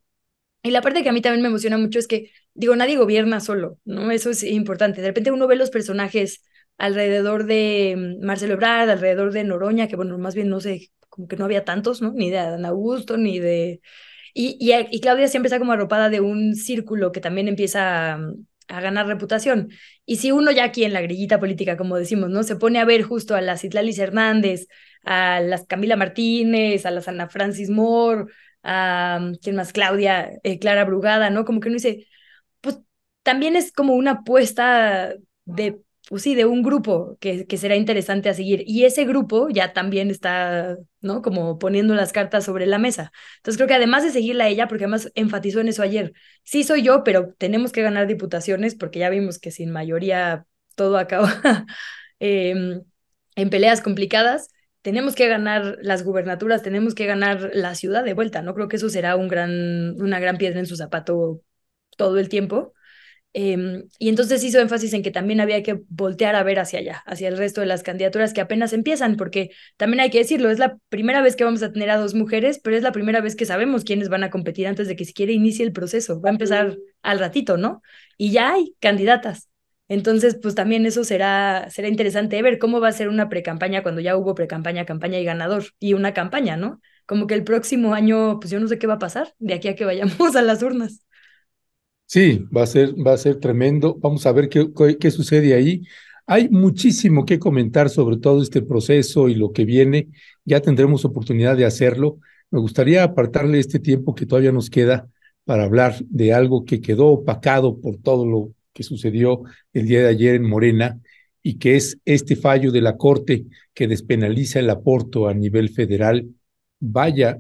Y la parte que a mí también me emociona mucho es que, digo, nadie gobierna solo, ¿no? Eso es importante. De repente uno ve los personajes alrededor de Marcelo Ebrard, alrededor de Noroña, que bueno, más bien no sé, como que no había tantos, ¿no? Ni de Adán Augusto, ni de... Y Claudia siempre está como arropada de un círculo que también empieza a ganar reputación. Y si uno ya aquí en la grillita política, como decimos, ¿no? Se pone a ver justo a las Citlalis Hernández, a las Camila Martínez, a las Ana Francis Moore, ¿quién más? Claudia, Clara Brugada, ¿no? Como que uno dice, pues también es como una apuesta de, pues sí, de un grupo que será interesante a seguir. Y ese grupo ya también está, ¿no? Como poniendo las cartas sobre la mesa. Entonces creo que además de seguirla a ella, porque además enfatizó en eso ayer, sí soy yo, pero tenemos que ganar diputaciones porque ya vimos que sin mayoría todo acaba en peleas complicadas. Tenemos que ganar las gubernaturas, tenemos que ganar la ciudad de vuelta. No creo que eso será una gran piedra en su zapato todo el tiempo. Y entonces hizo énfasis en que también había que voltear a ver hacia allá, hacia el resto de las candidaturas que apenas empiezan, porque también hay que decirlo, es la primera vez que vamos a tener a 2 mujeres, pero es la primera vez que sabemos quiénes van a competir antes de que siquiera inicie el proceso. Va a empezar al ratito, ¿no? Y ya hay candidatas. Entonces, pues también eso será interesante ver cómo va a ser una precampaña cuando ya hubo precampaña, campaña y ganador, y una campaña, ¿no? Como que el próximo año, pues yo no sé qué va a pasar de aquí a que vayamos a las urnas. Sí, va a ser tremendo. Vamos a ver qué sucede ahí. Hay muchísimo que comentar sobre todo este proceso y lo que viene. Ya tendremos oportunidad de hacerlo. Me gustaría apartarle este tiempo que todavía nos queda para hablar de algo que quedó opacado por todo lo que sucedió el día de ayer en Morena y que es este fallo de la Corte que despenaliza el aborto a nivel federal. Vaya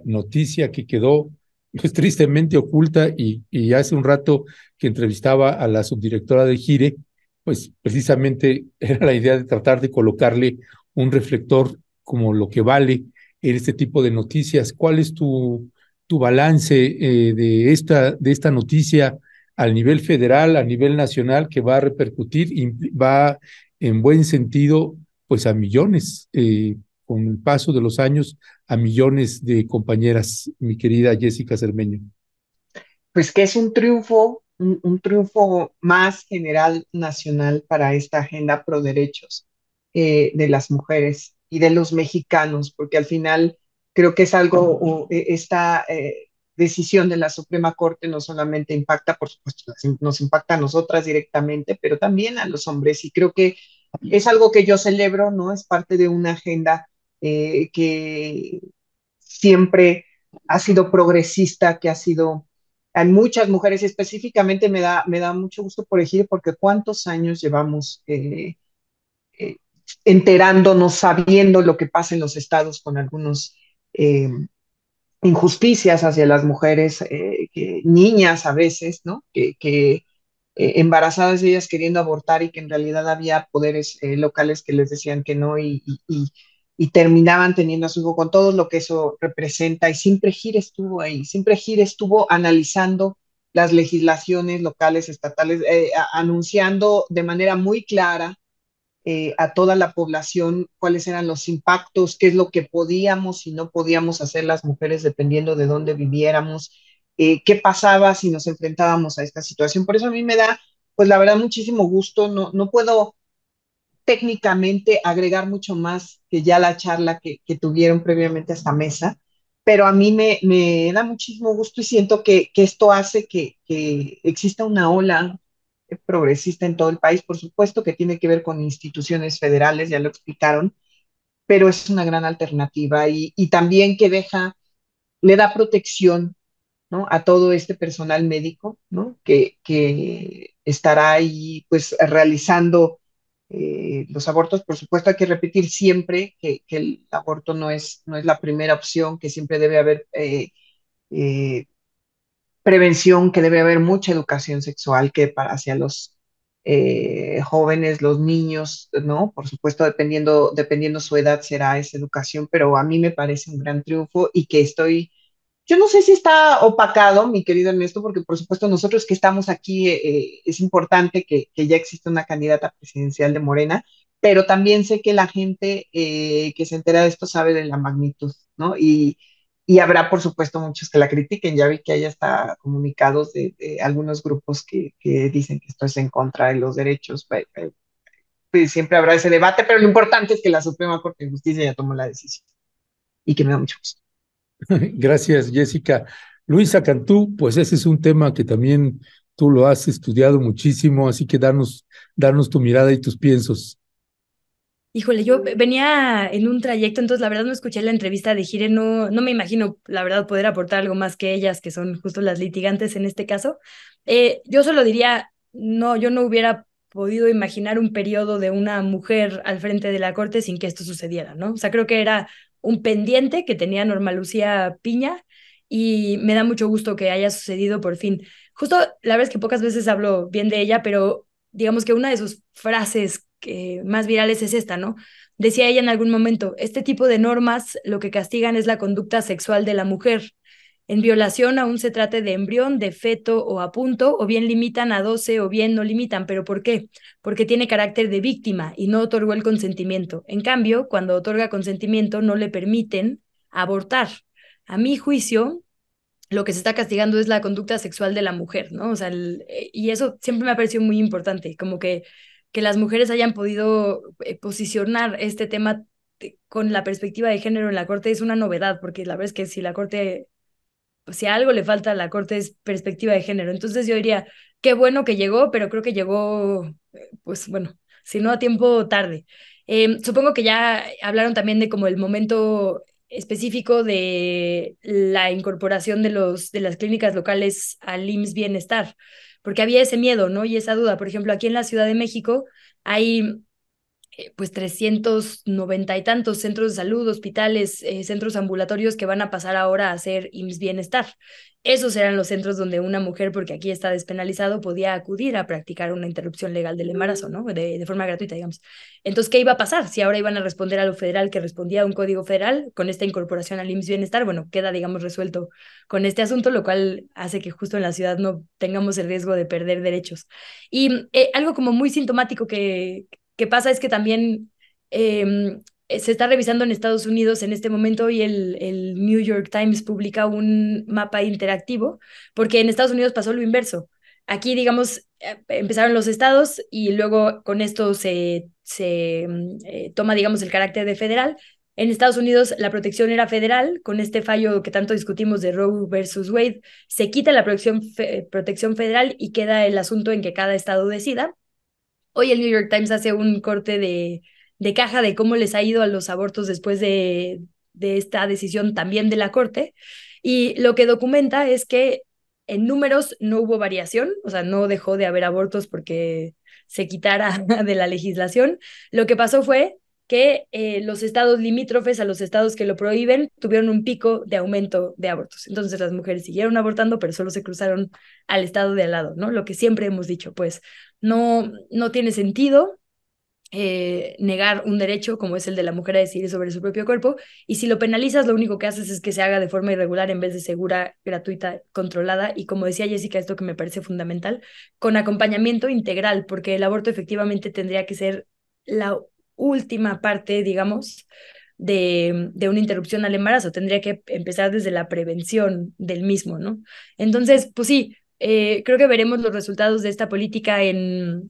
noticia que quedó pues tristemente oculta y hace un rato que entrevistaba a la subdirectora de Gire, pues precisamente era la idea de tratar de colocarle un reflector como lo que vale en este tipo de noticias. ¿Cuál es tu balance de esta noticia al nivel federal, a nivel nacional, que va a repercutir y va en buen sentido pues a millones, con el paso de los años, a millones de compañeras, mi querida Jessica Cermeño? Pues que es un triunfo, un triunfo más general nacional para esta agenda pro derechos de las mujeres y de los mexicanos, porque al final creo que es algo, esta decisión de la Suprema Corte no solamente impacta, por supuesto, nos impacta a nosotras directamente, pero también a los hombres, y creo que es algo que yo celebro, ¿no? Es parte de una agenda que siempre ha sido progresista, que ha sido, hay muchas mujeres, específicamente me da mucho gusto por elegir, porque cuántos años llevamos eh, enterándonos, sabiendo lo que pasa en los estados con algunos injusticias hacia las mujeres, niñas a veces, ¿no? Embarazadas ellas queriendo abortar y que en realidad había poderes locales que les decían que no y terminaban teniendo a su hijo con todo lo que eso representa. Y siempre Gire estuvo ahí, siempre Gire estuvo analizando las legislaciones locales, estatales, anunciando de manera muy clara a toda la población cuáles eran los impactos, qué es lo que podíamos y no podíamos hacer las mujeres dependiendo de dónde viviéramos, qué pasaba si nos enfrentábamos a esta situación. Por eso a mí me da, pues la verdad, muchísimo gusto. No puedo técnicamente agregar mucho más que ya la charla que tuvieron previamente a esta mesa, pero a mí me da muchísimo gusto y siento que esto hace que exista una ola progresista en todo el país. Por supuesto que tiene que ver con instituciones federales, ya lo explicaron, pero es una gran alternativa y también que deja, le da protección, ¿no? A todo este personal médico, ¿no? Que estará ahí pues realizando los abortos. Por supuesto hay que repetir siempre que el aborto no es la primera opción, que siempre debe haber eh, prevención, que debe haber mucha educación sexual que para hacia los jóvenes, los niños, ¿no? Por supuesto, dependiendo su edad será esa educación, pero a mí me parece un gran triunfo y que estoy, yo no sé si está opacado, mi querido Ernesto, porque por supuesto nosotros que estamos aquí es importante que ya existe una candidata presidencial de Morena, pero también sé que la gente que se entera de esto sabe de la magnitud, ¿no? Y habrá, por supuesto, muchos que la critiquen. Ya vi que hay hasta comunicados de algunos grupos que dicen que esto es en contra de los derechos. Pues siempre habrá ese debate, pero lo importante es que la Suprema Corte de Justicia ya tomó la decisión y que me da mucho gusto. Gracias, Jessica. Luisa Cantú, pues ese es un tema que también tú lo has estudiado muchísimo, así que danos tu mirada y tus piensos. Híjole, yo venía en un trayecto, entonces la verdad no escuché la entrevista de Gire, no me imagino, la verdad, poder aportar algo más que ellas, que son justo las litigantes en este caso. Yo solo diría, no, yo no hubiera podido imaginar un periodo de una mujer al frente de la corte sin que esto sucediera, ¿no? O sea, creo que era un pendiente que tenía Norma Lucía Piña y me da mucho gusto que haya sucedido por fin. Justo, la verdad es que pocas veces hablo bien de ella, pero digamos que una de sus frases que más virales es esta, ¿no? Decía ella en algún momento, este tipo de normas lo que castigan es la conducta sexual de la mujer. En violación aún se trate de embrión, de feto o a punto, o bien limitan a 12 o bien no limitan. ¿Pero por qué? Porque tiene carácter de víctima y no otorgó el consentimiento. En cambio, cuando otorga consentimiento no le permiten abortar. A mi juicio, lo que se está castigando es la conducta sexual de la mujer, ¿no? O sea, y eso siempre me ha parecido muy importante, como que las mujeres hayan podido posicionar este tema con la perspectiva de género en la corte es una novedad, porque la verdad es que si la corte, pues, si a algo le falta a la corte es perspectiva de género. Entonces yo diría, qué bueno que llegó, pero creo que llegó, pues bueno, si no a tiempo, tarde. Supongo que ya hablaron también de como el momento específico de la incorporación de las clínicas locales al IMSS Bienestar, porque había ese miedo, ¿no? Y esa duda. Por ejemplo, aquí en la Ciudad de México hay pues 390 y tantos centros de salud, hospitales, centros ambulatorios que van a pasar ahora a ser IMSS Bienestar. Esos eran los centros donde una mujer, porque aquí está despenalizado, podía acudir a practicar una interrupción legal del embarazo, ¿no? De forma gratuita, digamos. Entonces, ¿qué iba a pasar? Si ahora iban a responder a lo federal que respondía a un código federal, con esta incorporación al IMSS Bienestar, bueno, queda, digamos, resuelto con este asunto, lo cual hace que justo en la ciudad no tengamos el riesgo de perder derechos. Y algo como muy sintomático que pasa es que también se está revisando en Estados Unidos en este momento y el New York Times publica un mapa interactivo, porque en Estados Unidos pasó lo inverso. Aquí, digamos, empezaron los estados y luego con esto se toma, digamos, el carácter de federal. En Estados Unidos la protección era federal, con este fallo que tanto discutimos de Roe versus Wade, se quita la protección federal y queda el asunto en que cada estado decida. Hoy el New York Times hace un corte de caja de cómo les ha ido a los abortos después de esta decisión también de la Corte. Y lo que documenta es que en números no hubo variación, o sea, no dejó de haber abortos porque se quitara de la legislación. Lo que pasó fue que los estados limítrofes a los estados que lo prohíben tuvieron un pico de aumento de abortos. Entonces las mujeres siguieron abortando, pero solo se cruzaron al estado de al lado, ¿no? Lo que siempre hemos dicho, pues no tiene sentido negar un derecho como es el de la mujer a decidir sobre su propio cuerpo, y si lo penalizas, lo único que haces es que se haga de forma irregular en vez de segura, gratuita, controlada, y como decía Jessica, esto que me parece fundamental, con acompañamiento integral, porque el aborto efectivamente tendría que ser la última parte, digamos, de una interrupción al embarazo, tendría que empezar desde la prevención del mismo, ¿no? Entonces, pues sí, creo que veremos los resultados de esta política en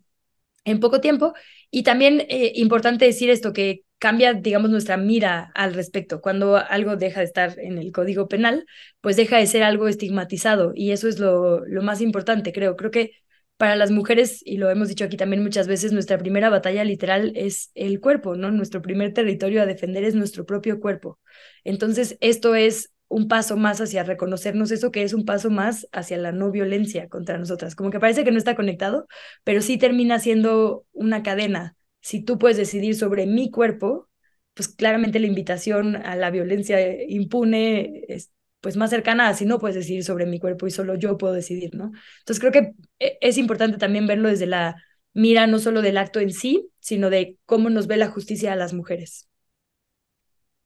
poco tiempo. Y también importante decir esto, que cambia, digamos, nuestra mira al respecto. Cuando algo deja de estar en el Código Penal, pues deja de ser algo estigmatizado. Y eso es lo más importante, creo. Creo que para las mujeres, y lo hemos dicho aquí también muchas veces, nuestra primera batalla literal es el cuerpo, ¿no? Nuestro primer territorio a defender es nuestro propio cuerpo. Entonces, esto es un paso más hacia reconocernos eso, que es un paso más hacia la no violencia contra nosotras. Como que parece que no está conectado, pero sí termina siendo una cadena. Si tú puedes decidir sobre mi cuerpo, pues claramente la invitación a la violencia impune es pues más cercana a si no puedes decidir sobre mi cuerpo y solo yo puedo decidir, ¿no? Entonces creo que es importante también verlo desde la mira no solo del acto en sí, sino de cómo nos ve la justicia a las mujeres.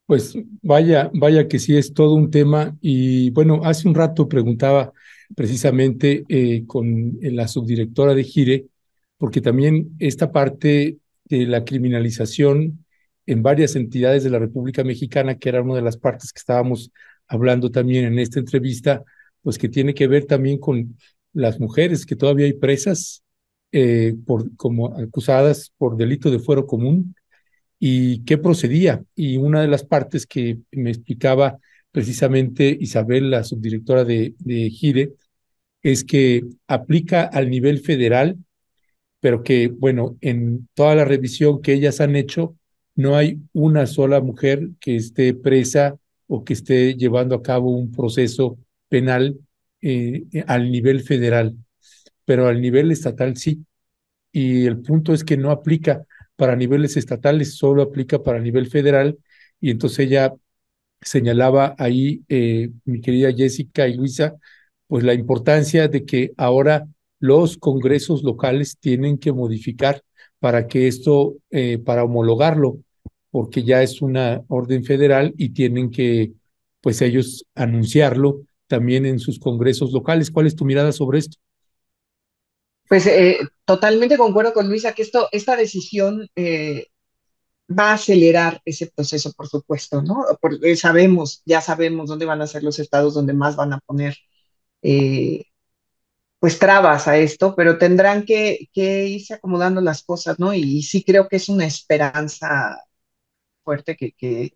Pues vaya que sí es todo un tema. Y bueno, hace un rato preguntaba precisamente con la subdirectora de Gire, porque también esta parte de la criminalización en varias entidades de la República Mexicana, que era una de las partes que estábamos hablando también en esta entrevista, pues que tiene que ver también con las mujeres que todavía hay presas como acusadas por delito de fuero común y qué procedía. Y una de las partes que me explicaba precisamente Isabel, la subdirectora de Gire, es que aplica al nivel federal, pero que, bueno, en toda la revisión que ellas han hecho, no hay una sola mujer que esté presa o que esté llevando a cabo un proceso penal al nivel federal, pero al nivel estatal sí. Y el punto es que no aplica para niveles estatales, solo aplica para nivel federal. Y entonces ella señalaba ahí, mi querida Jessica y Luisa, pues la importancia de que ahora los congresos locales tienen que modificar para que esto, para homologarlo, porque ya es una orden federal y tienen que, pues ellos anunciarlo también en sus congresos locales. ¿Cuál es tu mirada sobre esto? Pues totalmente concuerdo con Luisa que esta decisión va a acelerar ese proceso, por supuesto, ¿no? Porque ya sabemos dónde van a ser los estados donde más van a poner eh, pues trabas a esto, pero tendrán que irse acomodando las cosas, ¿no? Y sí creo que es una esperanza fuerte que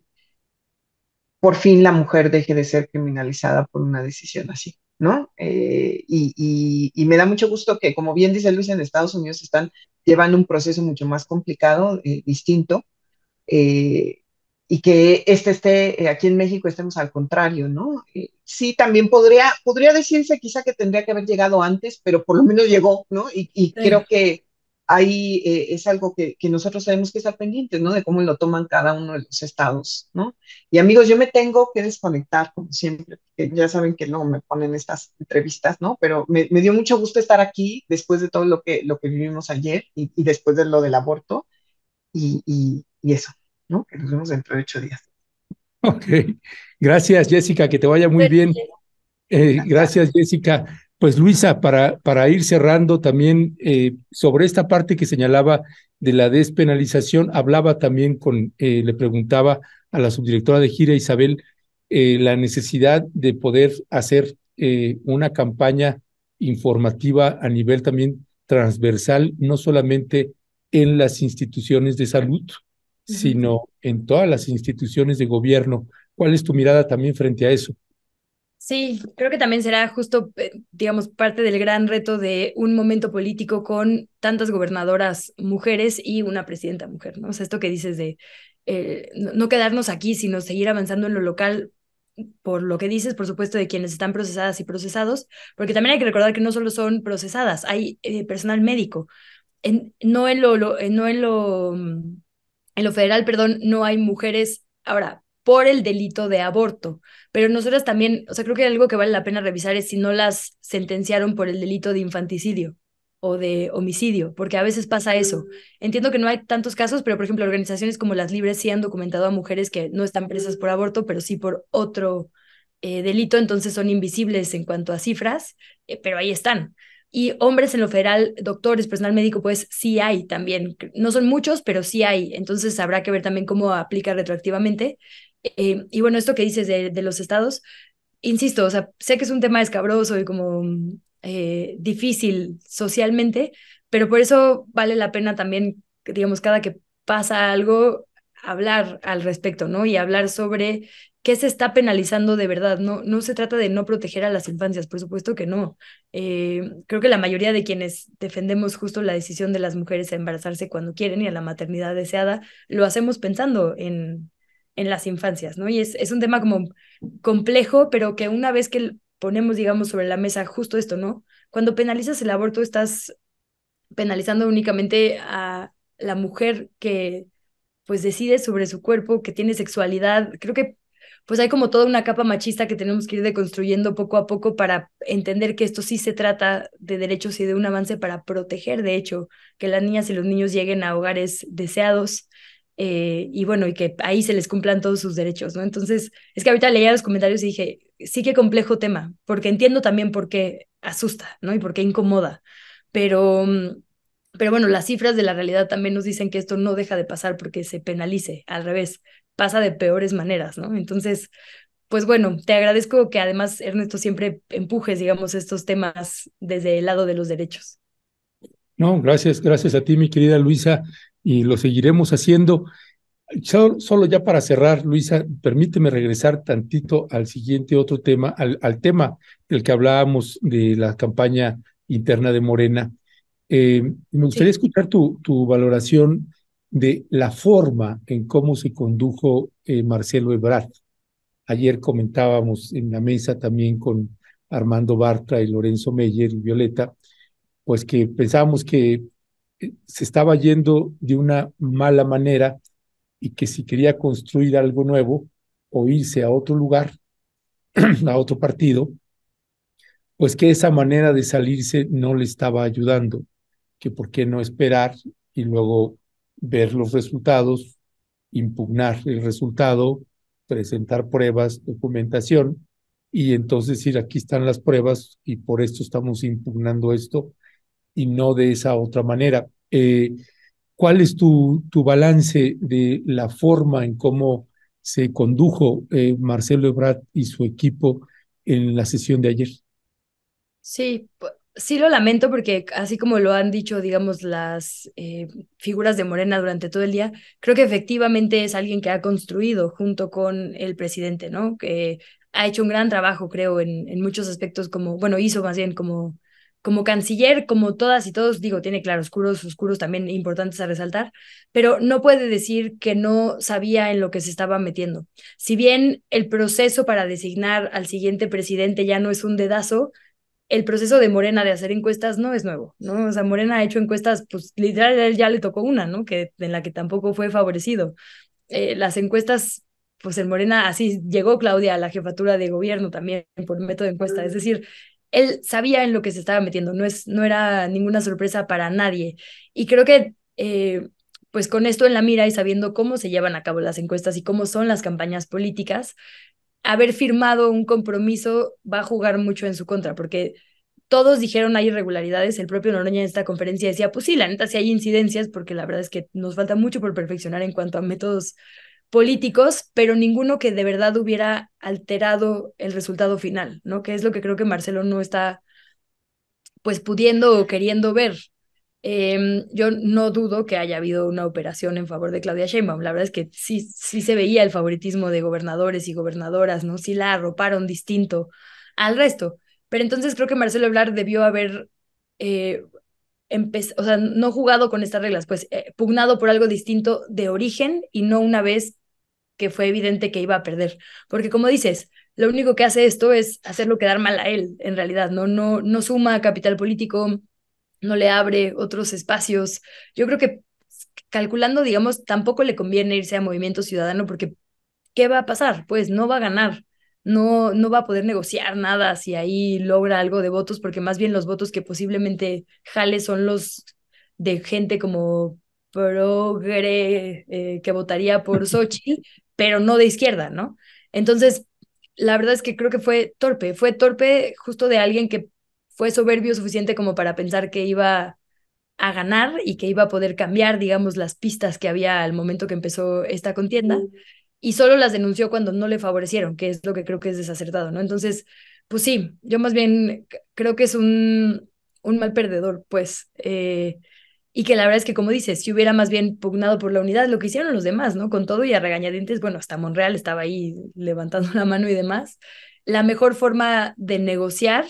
por fin la mujer deje de ser criminalizada por una decisión así, ¿no? Y me da mucho gusto que, como bien dice Luis, en Estados Unidos están llevando un proceso mucho más complicado, distinto, eh, y que este esté aquí en México estemos al contrario, ¿no? Sí, también podría decirse quizá que tendría que haber llegado antes, pero por lo menos llegó, ¿no? Y Sí. creo que ahí es algo que nosotros tenemos que estar pendientes, ¿no? De cómo lo toman cada uno de los estados, ¿no? Y amigos, yo me tengo que desconectar, como siempre, porque ya saben que luego me ponen estas entrevistas, ¿no? Pero me dio mucho gusto estar aquí después de todo lo que vivimos ayer y después de lo del aborto y eso, ¿no? Que nos vemos dentro de 8 días. Ok, gracias Jessica, que te vaya muy bien. Gracias, Jessica. Pues Luisa, para ir cerrando también sobre esta parte que señalaba de la despenalización, hablaba también le preguntaba a la subdirectora de Gira, Isabel, la necesidad de poder hacer una campaña informativa a nivel también transversal, no solamente en las instituciones de salud, Ujú. sino en todas las instituciones de gobierno. ¿Cuál es tu mirada también frente a eso? Sí, creo que también será justo, digamos, parte del gran reto de un momento político con tantas gobernadoras mujeres y una presidenta mujer, ¿no? O sea, esto que dices de no quedarnos aquí, sino seguir avanzando en lo local, por lo que dices, por supuesto, de quienes están procesadas y procesados, porque también hay que recordar que no solo son procesadas, hay personal médico. No en lo federal, perdón, no hay mujeres ahora por el delito de aborto, pero nosotras también, o sea, creo que algo que vale la pena revisar es si no las sentenciaron por el delito de infanticidio o de homicidio, porque a veces pasa eso. Entiendo que no hay tantos casos, pero por ejemplo, organizaciones como Las Libres sí han documentado a mujeres que no están presas por aborto, pero sí por otro delito, entonces son invisibles en cuanto a cifras, pero ahí están. Y hombres en lo federal, doctores, personal médico, pues sí hay también. No son muchos, pero sí hay. Entonces habrá que ver también cómo aplica retroactivamente. Y bueno, esto que dices de los estados, insisto, o sea, sé que es un tema escabroso y como difícil socialmente, pero por eso vale la pena también, digamos, cada que pasa algo, hablar al respecto, ¿no? Y hablar sobre qué se está penalizando de verdad. No se trata de no proteger a las infancias, por supuesto que no. Creo que la mayoría de quienes defendemos justo la decisión de las mujeres a embarazarse cuando quieren y a la maternidad deseada, lo hacemos pensando en las infancias, ¿no? Y es un tema como complejo, pero que una vez que ponemos, digamos, sobre la mesa justo esto, ¿no? Cuando penalizas el aborto, estás penalizando únicamente a la mujer que pues decide sobre su cuerpo, que tiene sexualidad. Creo que pues hay como toda una capa machista que tenemos que ir deconstruyendo poco a poco para entender que esto sí se trata de derechos y de un avance para proteger, de hecho, que las niñas y los niños lleguen a hogares deseados. Y bueno, y que ahí se les cumplan todos sus derechos, ¿no? Entonces, es que ahorita leía los comentarios y dije, sí que complejo tema, porque entiendo también por qué asusta, ¿no? Y por qué incomoda, pero, pero bueno, las cifras de la realidad también nos dicen que esto no deja de pasar porque se penalice, al revés, pasa de peores maneras, ¿no? Entonces, pues bueno, te agradezco que además, Ernesto, siempre empujes, digamos, estos temas desde el lado de los derechos. No, gracias a ti, mi querida Luisa, y lo seguiremos haciendo. Solo ya para cerrar, Luisa, permíteme regresar tantito al siguiente otro tema, al tema del que hablábamos de la campaña interna de Morena. Me gustaría Sí. escuchar tu valoración de la forma en cómo se condujo Marcelo Ebrard. Ayer comentábamos en la mesa también con Armando Bartra y Lorenzo Meyer y Violeta, pues que pensábamos que se estaba yendo de una mala manera y que si quería construir algo nuevo o irse a otro lugar, a otro partido, pues que esa manera de salirse no le estaba ayudando, que por qué no esperar y luego ver los resultados, impugnar el resultado, presentar pruebas, documentación y entonces decir, aquí están las pruebas y por esto estamos impugnando esto y no de esa otra manera. ¿Cuál es tu balance de la forma en cómo se condujo Marcelo Ebrard y su equipo en la sesión de ayer? Sí, sí lo lamento porque así como lo han dicho, digamos, las figuras de Morena durante todo el día, creo que efectivamente es alguien que ha construido junto con el presidente, ¿no? Que ha hecho un gran trabajo, creo, en muchos aspectos como, bueno, hizo más bien como canciller, como todas y todos, digo, tiene claroscuros, oscuros también importantes a resaltar, pero no puede decir que no sabía en lo que se estaba metiendo. Si bien el proceso para designar al siguiente presidente ya no es un dedazo, el proceso de Morena de hacer encuestas no es nuevo, ¿no? O sea, Morena ha hecho encuestas, pues literal él ya le tocó una, ¿no? Que en la que tampoco fue favorecido. Las encuestas, pues en Morena así llegó Claudia a la jefatura de gobierno también por método de encuesta, es decir, él sabía en lo que se estaba metiendo, no era ninguna sorpresa para nadie. Y creo que pues con esto en la mira y sabiendo cómo se llevan a cabo las encuestas y cómo son las campañas políticas, haber firmado un compromiso va a jugar mucho en su contra, porque todos dijeron hay irregularidades, el propio Noroña en esta conferencia decía, pues sí, la neta sí hay incidencias, porque la verdad es que nos falta mucho por perfeccionar en cuanto a métodos políticos, pero ninguno que de verdad hubiera alterado el resultado final, ¿no? Que es lo que creo que Marcelo no está pues pudiendo o queriendo ver. Yo no dudo que haya habido una operación en favor de Claudia Sheinbaum. La verdad es que sí se veía el favoritismo de gobernadores y gobernadoras, ¿no? Sí la arroparon distinto al resto. Pero entonces creo que Marcelo Ebrard debió haber, o sea, no jugado con estas reglas, pues pugnado por algo distinto de origen y no una vez que fue evidente que iba a perder. Porque como dices, lo único que hace esto es hacerlo quedar mal a él, en realidad, no suma capital político, no le abre otros espacios. Yo creo que calculando, digamos, tampoco le conviene irse a Movimiento Ciudadano porque ¿qué va a pasar? Pues no va a ganar, no va a poder negociar nada si ahí logra algo de votos, porque más bien los votos que posiblemente jale son los de gente como progre, que votaría por Xochitl, pero no de izquierda, ¿no? Entonces, la verdad es que creo que fue torpe justo de alguien que fue soberbio suficiente como para pensar que iba a ganar y que iba a poder cambiar, digamos, las pistas que había al momento que empezó esta contienda, y solo las denunció cuando no le favorecieron, que es lo que creo que es desacertado, ¿no? Entonces, pues sí, yo más bien creo que es un mal perdedor, pues, y que la verdad es que, como dices, si hubiera más bien pugnado por la unidad, lo que hicieron los demás, ¿no? Con todo y a regañadientes, bueno, hasta Monreal estaba ahí levantando la mano y demás, la mejor forma de negociar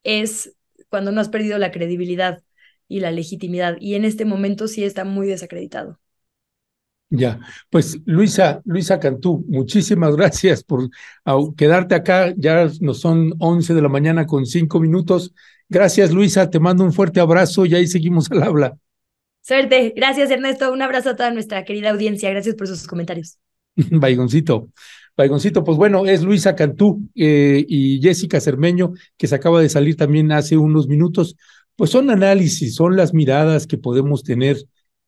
es cuando no has perdido la credibilidad y la legitimidad. Y en este momento sí está muy desacreditado. Ya, pues Luisa Cantú, muchísimas gracias por quedarte acá. Ya nos son 11 de la mañana con 5 minutos. Gracias, Luisa, te mando un fuerte abrazo y ahí seguimos al habla. Suerte. Gracias, Ernesto. Un abrazo a toda nuestra querida audiencia. Gracias por sus comentarios. Baigoncito. Baigoncito, pues bueno, es Luisa Cantú y Jessica Cermeño, que se acaba de salir también hace unos minutos. Pues son análisis, son las miradas que podemos tener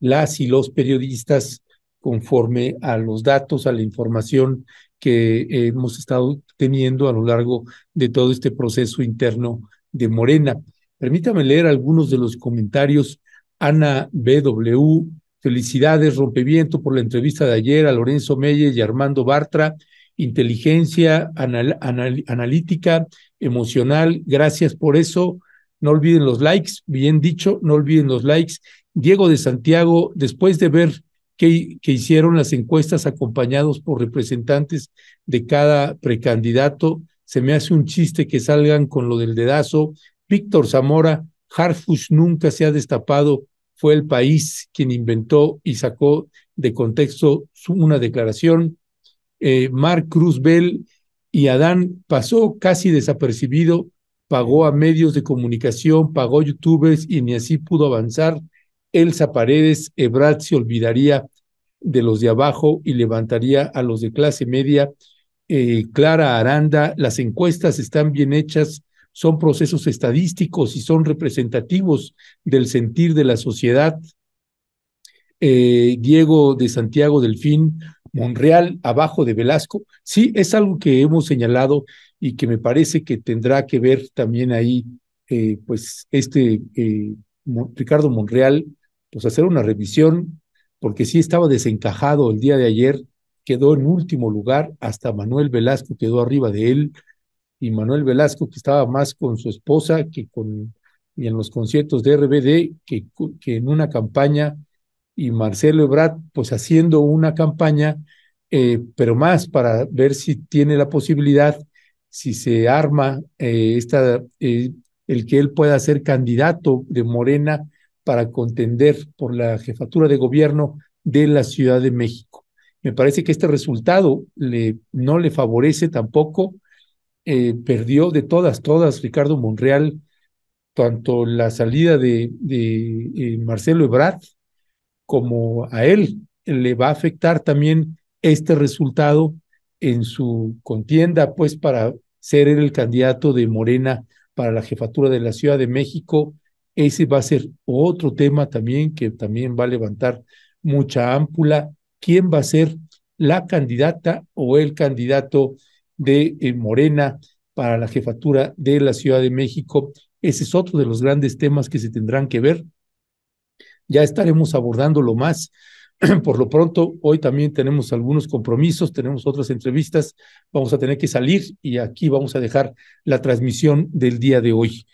las y los periodistas conforme a los datos, a la información que hemos estado teniendo a lo largo de todo este proceso interno de Morena. Permítame leer algunos de los comentarios. Ana BW, felicidades, Rompeviento, por la entrevista de ayer a Lorenzo Meyes y Armando Bartra. Inteligencia analítica, emocional, gracias por eso. No olviden los likes, bien dicho, no olviden los likes. Diego de Santiago, después de ver que hicieron las encuestas acompañados por representantes de cada precandidato, se me hace un chiste que salgan con lo del dedazo. Víctor Zamora, Harfush nunca se ha destapado, fue el país quien inventó y sacó de contexto una declaración. Mark Cruz Bell y Adán pasó casi desapercibido, pagó a medios de comunicación, pagó youtubers y ni así pudo avanzar. Elsa Paredes, Ebrard se olvidaría de los de abajo y levantaría a los de clase media. Clara Aranda, las encuestas están bien hechas, son procesos estadísticos y son representativos del sentir de la sociedad. Diego de Santiago Delfín, Monreal abajo de Velasco. Sí, es algo que hemos señalado y que me parece que tendrá que ver también ahí, pues Ricardo Monreal, pues hacer una revisión, porque sí estaba desencajado el día de ayer, quedó en último lugar, hasta Manuel Velasco quedó arriba de él, y Manuel Velasco, que estaba más con su esposa y en los conciertos de RBD que en una campaña, y Marcelo Ebrard, pues haciendo una campaña, pero más para ver si tiene la posibilidad, si se arma el que él pueda ser candidato de Morena para contender por la jefatura de gobierno de la Ciudad de México. Me parece que este resultado no le favorece tampoco. Perdió de todas Ricardo Monreal, tanto la salida de Marcelo Ebrard como a él le va a afectar también este resultado en su contienda, pues para ser él el candidato de Morena para la jefatura de la Ciudad de México. Ese va a ser otro tema también que también va a levantar mucha ámpula. ¿Quién va a ser la candidata o el candidato de Morena para la jefatura de la Ciudad de México? Ese es otro de los grandes temas que se tendrán que ver. Ya estaremos abordándolo más. Por lo pronto, hoy también tenemos algunos compromisos, tenemos otras entrevistas, vamos a tener que salir y aquí vamos a dejar la transmisión del día de hoy.